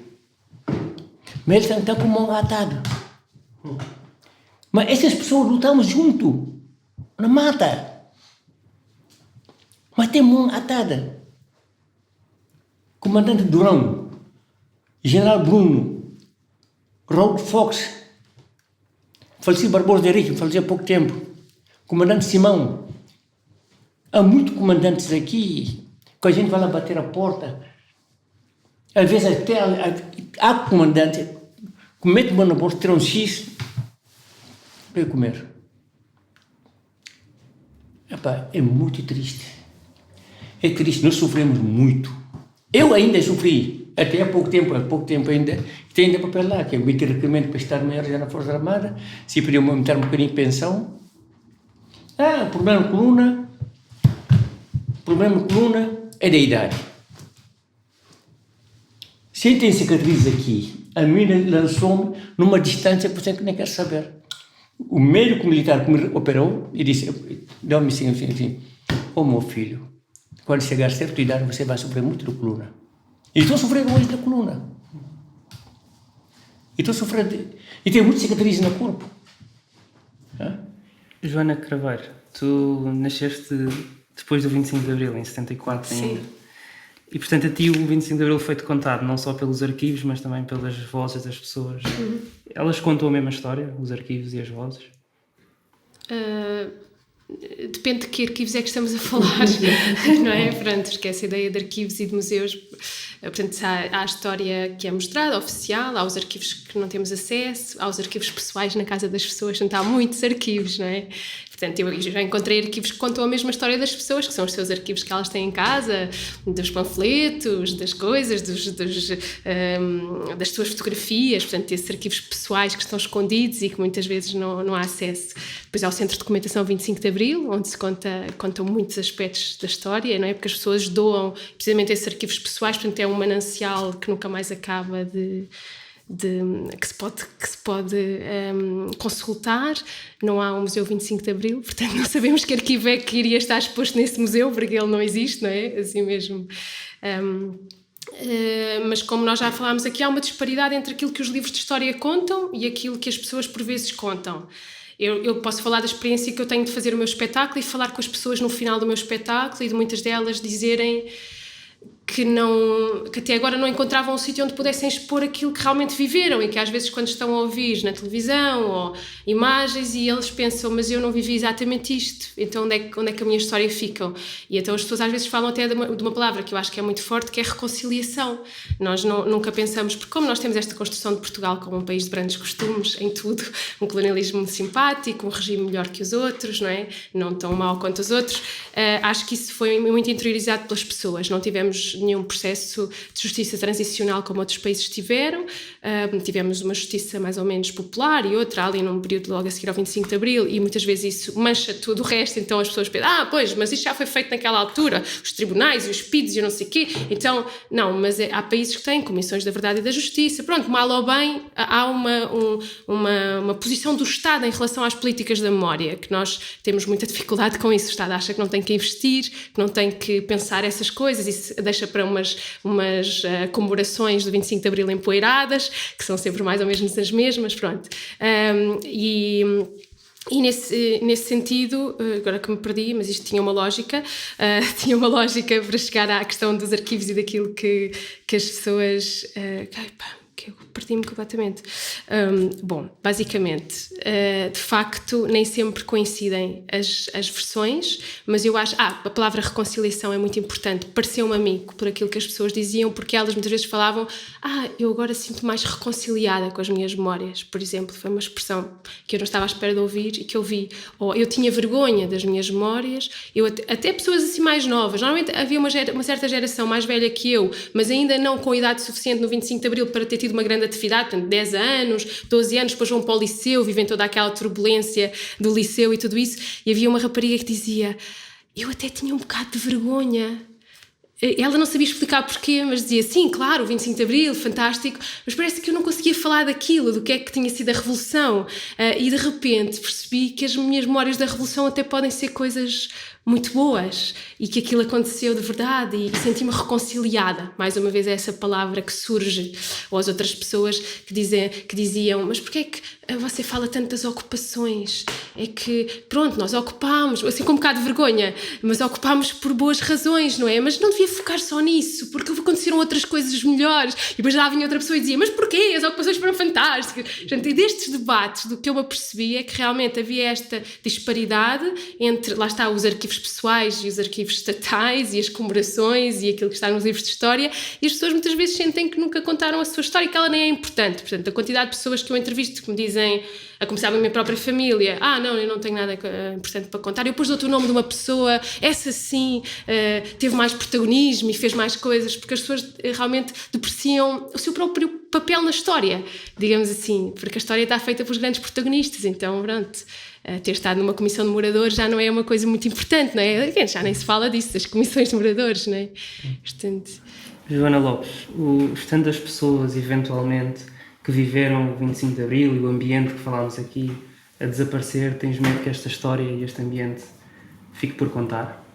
Mas eles estão com a mão atada. Mas essas pessoas lutamos junto, na mata. Mas tem mão atada. Comandante Durão, general Bruno, Raul Fox, falecido Barbosa de Henrique, faleceu há pouco tempo, comandante Simão. Há muitos comandantes aqui que a gente vai lá bater a porta. Às vezes até há comandante que mete mão na bolsa, tira um X para comer. Epá, é muito triste. É triste, nós sofremos muito. Eu ainda sofri, até há pouco tempo ainda, tem ainda papel lá, que é o meu requerimento para estar maior já na Força Armada, se podiam aumentar um bocadinho de pensão. Problema de coluna é da idade. Se tem cicatriz aqui, a mina lançou-me numa distância que você nem quer saber. O médico militar que me operou, e disse, deu-me assim, meu filho, quando chegar a certa idade você vai sofrer muito da coluna. E estou sofrendo hoje da coluna. E tenho muitas cicatrizes no corpo. Joana Craveiro, tu nasceste depois do 25 de Abril, em 74 ainda. Sim. E, portanto, a ti o 25 de Abril foi-te contado não só pelos arquivos, mas também pelas vozes das pessoas. Elas contam a mesma história, os arquivos e as vozes? Depende de que arquivos é que estamos a falar, não é? Pronto, porque essa ideia de arquivos e de museus, portanto, há a história que é mostrada, oficial, há os arquivos que não temos acesso, há os arquivos pessoais na casa das pessoas, portanto, há muitos arquivos, não é? Portanto, eu já encontrei arquivos que contam a mesma história das pessoas, que são os seus arquivos que elas têm em casa, dos panfletos, das coisas, das suas fotografias, portanto, esses arquivos pessoais que estão escondidos e que muitas vezes não há acesso. Depois há o Centro de Documentação 25 de Abril, onde se contam muitos aspectos da história, não é? Porque as pessoas doam precisamente esses arquivos pessoais, portanto, é um manancial que nunca mais acaba que se pode consultar. Não há um Museu 25 de Abril, portanto não sabemos que arquivo é que iria estar exposto nesse museu, porque ele não existe, não é? Assim mesmo. Mas como nós já falámos aqui, há uma disparidade entre aquilo que os livros de história contam e aquilo que as pessoas por vezes contam. Eu posso falar da experiência que eu tenho de fazer o meu espetáculo e falar com as pessoas no final do meu espetáculo e de muitas delas dizerem que até agora não encontravam um sítio onde pudessem expor aquilo que realmente viveram e que às vezes quando estão a ouvir na televisão ou imagens e eles pensam, mas eu não vivi exatamente isto, então onde é que a minha história fica? E então as pessoas às vezes falam até de uma palavra que eu acho que é muito forte, que é reconciliação. Nós nunca pensamos, porque como nós temos esta construção de Portugal como um país de grandes costumes em tudo, um colonialismo simpático, um regime melhor que os outros, não é? Não tão mau quanto os outros, acho que isso foi muito interiorizado pelas pessoas. Não tivemos nenhum processo de justiça transicional como outros países tiveram. Tivemos uma justiça mais ou menos popular e outra ali num período logo a seguir ao 25 de Abril e muitas vezes isso mancha tudo o resto, então as pessoas pensam, pois, mas isto já foi feito naquela altura, os tribunais e os PIDs e eu não sei o quê, então, não, mas há países que têm comissões da verdade e da justiça, pronto, mal ou bem, há uma posição do Estado em relação às políticas da memória, que nós temos muita dificuldade com isso. O Estado acha que não tem que investir, que não tem que pensar essas coisas, isso deixa para umas comemorações do 25 de Abril empoeiradas, que são sempre mais ou menos as mesmas, pronto. E nesse sentido, agora que me perdi, mas isto tinha uma lógica para chegar à questão dos arquivos e daquilo que as pessoas... que eu perdi-me completamente. Bom, basicamente, de facto, nem sempre coincidem as versões, mas eu acho... a palavra reconciliação é muito importante. Pareceu-me a mim, por aquilo que as pessoas diziam, porque elas muitas vezes falavam eu agora sinto mais reconciliada com as minhas memórias, por exemplo. Foi uma expressão que eu não estava à espera de ouvir e que eu vi. Ou eu tinha vergonha das minhas memórias. Até pessoas assim mais novas. Normalmente havia uma certa geração mais velha que eu, mas ainda não com idade suficiente no 25 de Abril para ter tido uma grande atividade, portanto 10 anos, 12 anos, depois vão para o liceu, vivem toda aquela turbulência do liceu e tudo isso, e havia uma rapariga que dizia: eu até tinha um bocado de vergonha. Ela não sabia explicar porquê, mas dizia: sim, claro, o 25 de Abril, fantástico, mas parece que eu não conseguia falar daquilo, do que é que tinha sido a Revolução, e de repente percebi que as minhas memórias da Revolução até podem ser coisas muito boas e que aquilo aconteceu de verdade, e senti-me reconciliada. Mais uma vez é essa palavra que surge. Ou as outras pessoas que diziam: mas porquê é que você fala tanto das ocupações? É que, pronto, nós ocupámos, assim com um bocado de vergonha, mas ocupámos por boas razões, não é? Mas não devia focar só nisso, porque aconteceram outras coisas melhores. E depois já vinha outra pessoa e dizia: mas porquê? As ocupações foram fantásticas. Portanto, e destes debates, do que eu me apercebi é que realmente havia esta disparidade entre, lá está, os arquivos pessoais e os arquivos estatais e as comemorações e aquilo que está nos livros de história, e as pessoas muitas vezes sentem que nunca contaram a sua história e que ela nem é importante. Portanto, a quantidade de pessoas que eu entrevisto que me dizem, a começar da minha própria família: não, eu não tenho nada importante para contar, eu depois dou-te o nome de uma pessoa, essa sim teve mais protagonismo e fez mais coisas, porque as pessoas realmente depreciam o seu próprio papel na história, digamos assim, porque a história está feita pelos grandes protagonistas. Então, pronto, ter estado numa comissão de moradores já não é uma coisa muito importante, não é? Já nem se fala disso, das comissões de moradores, não é? Portanto... Joana Lopes, estando as pessoas, eventualmente, que viveram o 25 de Abril e o ambiente que falámos aqui a desaparecer, tens medo que esta história e este ambiente fique por contar?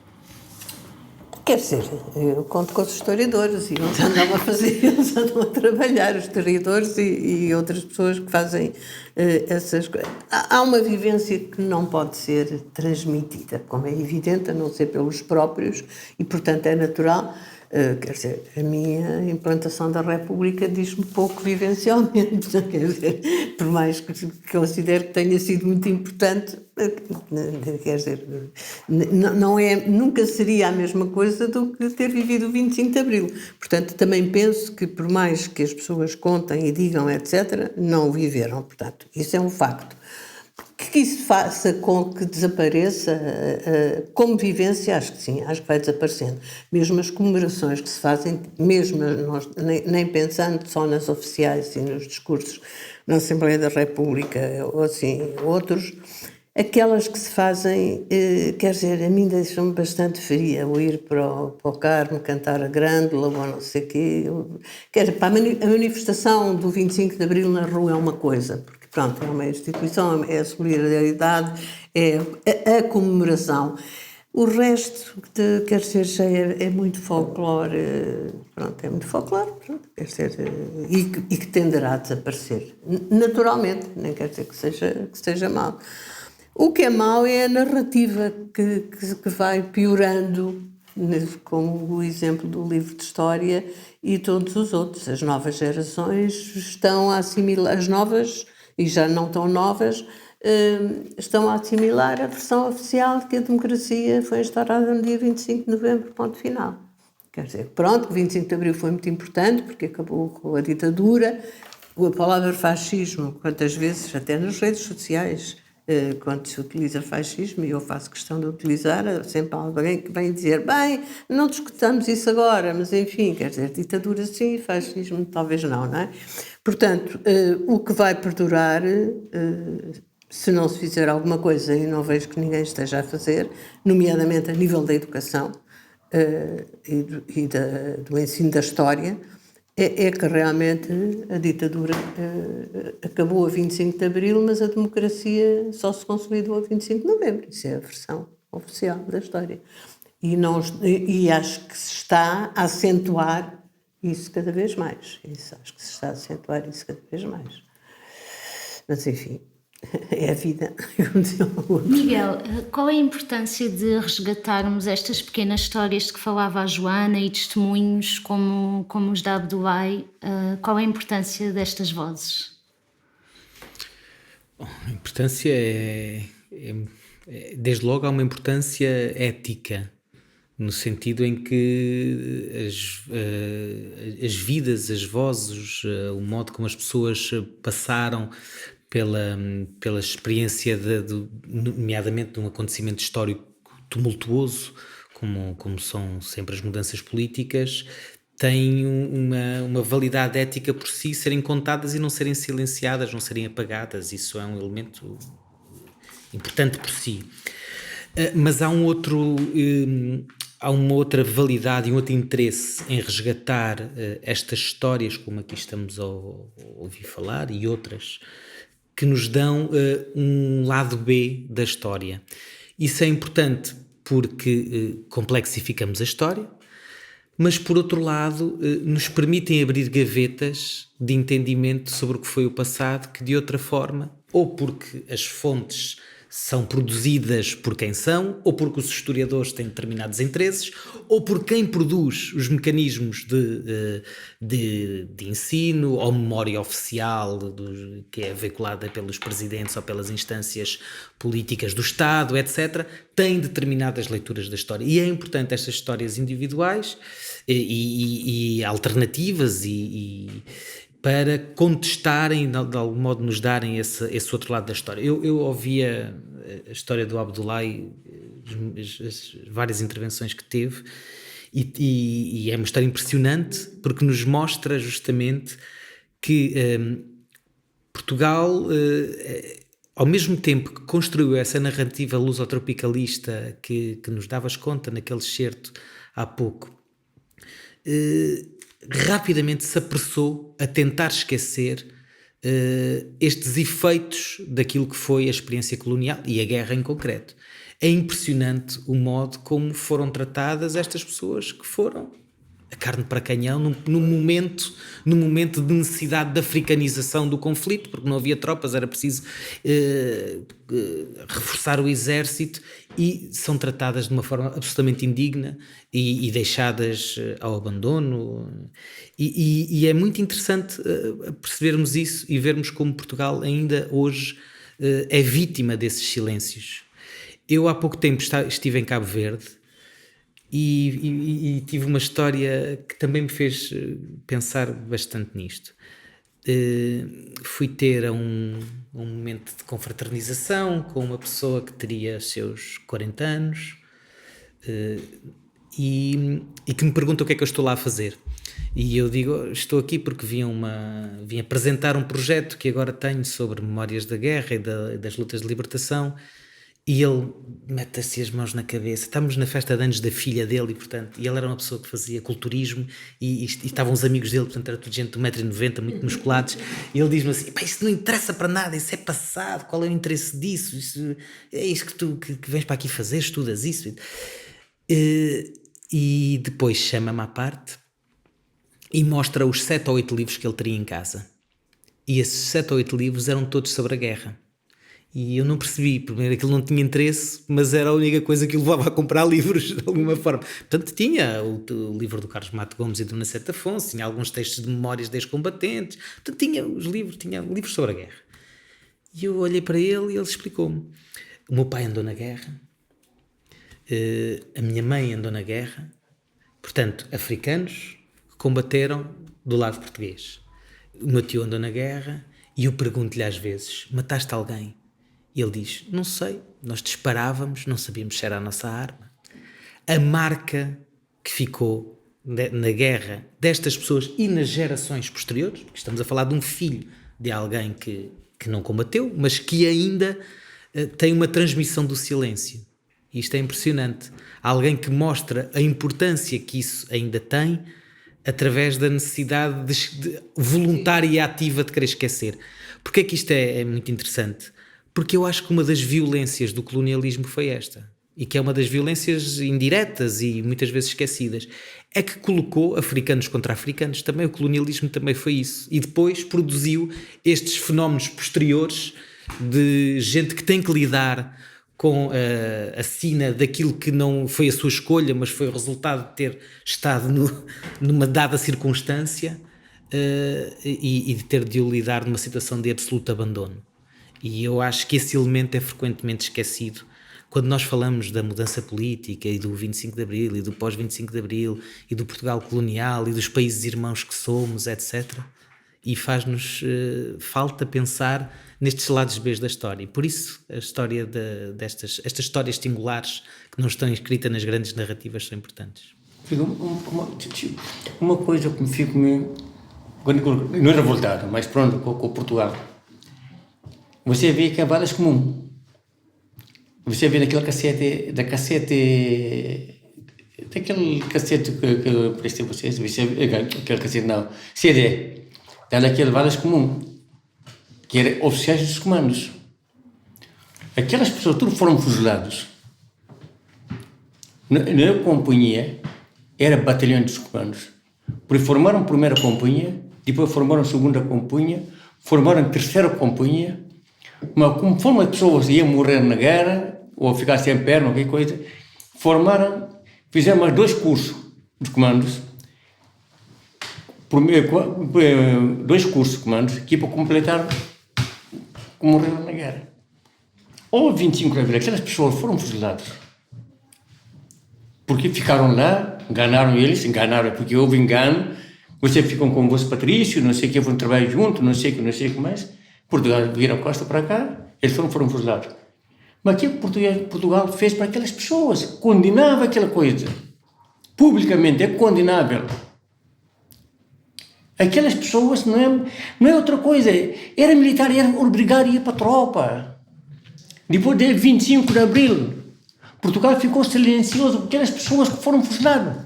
Quer dizer, eu conto com os historiadores e eles andam a fazer, eles andam a trabalhar, os historiadores e outras pessoas que fazem essas coisas. Há uma vivência que não pode ser transmitida, como é evidente, a não ser pelos próprios, e portanto é natural. Quer dizer, a minha implantação da República diz-me pouco vivencialmente, quer dizer, por mais que considero que tenha sido muito importante, quer dizer, nunca seria a mesma coisa do que ter vivido o 25 de Abril. Portanto, também penso que por mais que as pessoas contem e digam, etc., não o viveram. Portanto, isso é um facto. Que isso faça com que desapareça como vivência, acho que sim, acho que vai desaparecendo. Mesmo as comemorações que se fazem, mesmo nós, nem pensando só nas oficiais e nos discursos na Assembleia da República, ou assim, outros, aquelas que se fazem, quer dizer, a mim deixam-me bastante fria, ou ir para o Carmo, cantar a Grândola, ou não sei o quê. Quer dizer, a manifestação do 25 de Abril na rua é uma coisa, porque pronto, é uma instituição, é a solidariedade, é a comemoração. O resto, quer dizer, é muito folclore, pronto, é muito folclore, pronto, quer dizer, e que tenderá a desaparecer. Naturalmente, nem quer dizer que seja mau. O que é mau é a narrativa que vai piorando, como o exemplo do livro de história e todos os outros. As novas gerações estão a assimilar, as novas e já não tão novas, estão a assimilar a versão oficial de que a democracia foi instaurada no dia 25 de novembro, ponto final. Quer dizer, pronto, o 25 de Abril foi muito importante porque acabou com a ditadura. A palavra fascismo, quantas vezes, até nas redes sociais, quando se utiliza fascismo, e eu faço questão de utilizar, sempre alguém que vem dizer, bem, não discutamos isso agora, mas enfim, quer dizer, ditadura sim, fascismo talvez não é? Portanto, o que vai perdurar, se não se fizer alguma coisa, e não vejo que ninguém esteja a fazer, nomeadamente a nível da educação e do ensino da história, é que realmente a ditadura acabou a 25 de Abril, mas a democracia só se consolidou a 25 de Novembro. Isso é a versão oficial da história. E acho que se está a acentuar isso cada vez mais. Acho que se está a acentuar isso cada vez mais. Mas, enfim, é a vida. Miguel, qual é a importância de resgatarmos estas pequenas histórias de que falava a Joana e testemunhos como os da Abdoulaye? Qual é a importância destas vozes? A importância desde logo, há uma importância ética, no sentido em que as vidas, as vozes, o modo como as pessoas passaram pela experiência, nomeadamente de um acontecimento histórico tumultuoso, como são sempre as mudanças políticas, têm uma validade ética por si, serem contadas e não serem silenciadas, não serem apagadas. Isso é um elemento importante por si. Mas há uma outra validade e um outro interesse em resgatar estas histórias, como aqui estamos a ouvir falar, e outras, que nos dão um lado B da história. Isso é importante porque complexificamos a história, mas, por outro lado, nos permitem abrir gavetas de entendimento sobre o que foi o passado, que de outra forma, ou porque as fontes são produzidas por quem são, ou porque os historiadores têm determinados interesses, ou por quem produz os mecanismos de ensino ou memória oficial que é veiculada pelos presidentes ou pelas instâncias políticas do Estado, etc., tem determinadas leituras da história. E é importante estas histórias individuais e alternativas para contestarem, de algum modo nos darem esse outro lado da história. Eu ouvia a história do Abdoulaye, as várias intervenções que teve, e é uma história impressionante, porque nos mostra justamente que Portugal, ao mesmo tempo que construiu essa narrativa lusotropicalista que nos davas conta naquele excerto há pouco, rapidamente se apressou a tentar esquecer estes efeitos daquilo que foi a experiência colonial e a guerra em concreto. É impressionante o modo como foram tratadas estas pessoas que foram a carne para canhão no momento de necessidade de africanização do conflito, porque não havia tropas, era preciso reforçar o exército, e são tratadas de uma forma absolutamente indigna e deixadas ao abandono. E é muito interessante percebermos isso e vermos como Portugal ainda hoje é vítima desses silêncios. Eu há pouco tempo estive em Cabo Verde e tive uma história que também me fez pensar bastante nisto. Fui ter um momento de confraternização com uma pessoa que teria seus 40 anos e que me pergunta o que é que eu estou lá a fazer. E eu digo, estou aqui porque vim apresentar um projeto que agora tenho sobre memórias da guerra e das lutas de libertação. E ele mete-se as mãos na cabeça. Estamos na festa de anos da filha dele e ele era uma pessoa que fazia culturismo e estavam os amigos dele, portanto era tudo gente de 1,90 m, muito musculados, e ele diz-me assim, isso não interessa para nada, isso é passado, qual é o interesse disso? Isso, é isso que tu que vens para aqui fazer, estudas isso? E depois chama-me à parte e mostra os 7 ou 8 livros que ele teria em casa. E esses 7 ou 8 livros eram todos sobre a guerra. E eu não percebi, primeiro aquilo não tinha interesse, mas era a única coisa que o levava a comprar livros de alguma forma. Portanto, tinha o livro do Carlos Mato Gomes e do Naceto Afonso, tinha alguns textos de memórias de ex-combatentes, portanto, tinha livros sobre a guerra. E eu olhei para ele e ele explicou-me. O meu pai andou na guerra, a minha mãe andou na guerra, portanto, africanos que combateram do lado português. O meu tio andou na guerra e eu pergunto-lhe às vezes, mataste alguém? E ele diz, não sei, nós disparávamos, não sabíamos se era a nossa arma. A marca que ficou na guerra destas pessoas e nas gerações posteriores, porque estamos a falar de um filho de alguém que não combateu, mas que ainda tem uma transmissão do silêncio. E isto é impressionante. Alguém que mostra a importância que isso ainda tem através da necessidade voluntária e ativa de querer esquecer. Porquê é que isto é muito interessante? Porque eu acho que uma das violências do colonialismo foi esta, e que é uma das violências indiretas e muitas vezes esquecidas, é que colocou africanos contra africanos. Também o colonialismo também foi isso, e depois produziu estes fenómenos posteriores de gente que tem que lidar com a sina daquilo que não foi a sua escolha, mas foi o resultado de ter estado numa dada circunstância e de ter de o lidar numa situação de absoluto abandono. E eu acho que esse elemento é frequentemente esquecido quando nós falamos da mudança política e do 25 de Abril e do pós-25 de Abril e do Portugal colonial e dos países irmãos que somos, etc. E faz-nos falta pensar nestes lados B da história. E por isso a história estas histórias singulares que não estão escritas nas grandes narrativas são importantes. Uma coisa que me fico meio... Não é revoltado, mas pronto, com Portugal. Você vê que há valas comuns. Você vê naquele cassete, daquele cassete que eu prestei a vocês, aquele cassete não, CD, daquele valas comum, que eram oficiais dos comandos. Aquelas pessoas tudo foram fuzilados. Na companhia, era batalhão dos comandos. Porque formaram a primeira companhia, depois formaram a segunda companhia, formaram a terceira companhia, mas conforme as pessoas iam morrer na guerra, ou ficar sem perna, ou qualquer coisa, fizeram mais 2 cursos de comandos, 2 cursos de comandos, que para completar que morreram na guerra. Ou 25 de abril, aquelas pessoas foram fuziladas. Porque ficaram lá, enganaram porque houve engano, vocês ficam com o vosso patrício, não sei o que, vão trabalhar junto, não sei o que mais. Portugal viram a costa para cá, eles foram fuzilados. Mas aquilo que Portugal fez para aquelas pessoas, condenava aquela coisa. Publicamente é condenável. Aquelas pessoas não é outra coisa. Era militar, era obrigado a ir para a tropa. Depois de 25 de abril, Portugal ficou silencioso porque aquelas pessoas que foram fuziladas.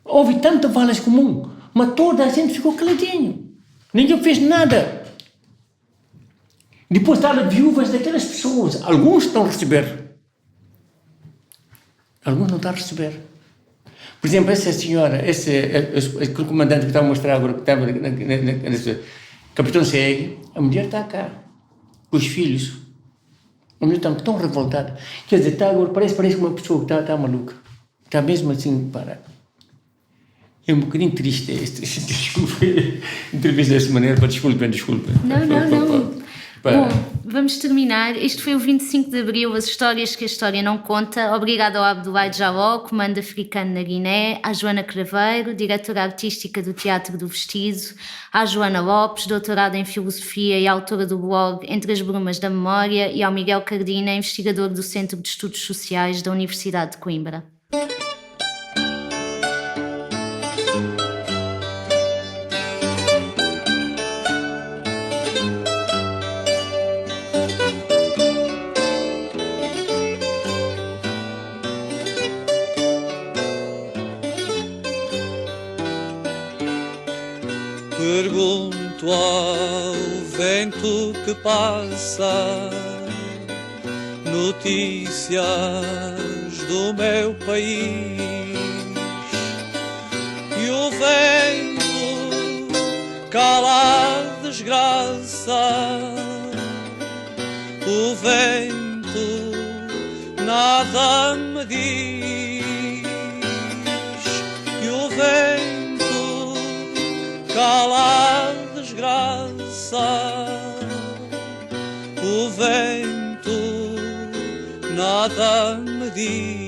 Houve tantas valas comuns, mas toda a gente ficou caladinho. Ninguém fez nada. Depois estavam viúvas daquelas pessoas. Alguns estão a receber. Alguns não estão a receber. Por exemplo, essa senhora, aquele comandante que estava a mostrar agora, que estava Capitão Segue, a mulher está cá, com os filhos. A mulher está tão revoltada. Quer dizer, está agora, parece uma pessoa que está maluca. Está mesmo assim, para. É um bocadinho triste desculpe, entrevista dessa maneira, desculpe. Não. Bom, vamos terminar. Este foi o 25 de Abril, as histórias que a história não conta. Obrigada ao Abdoulaye Jalloh, comando africano na Guiné, à Joana Craveiro, diretora artística do Teatro do Vestido, à Joana Lopes, doutorada em Filosofia e autora do blog Entre as Brumas da Memória, e ao Miguel Cardina, investigador do Centro de Estudos Sociais da Universidade de Coimbra. Pergunto ao vento que passa notícias do meu país, e o vento cala a desgraça, o vento nada me diz, e o vento cala a desgraça, o vento nada me diz.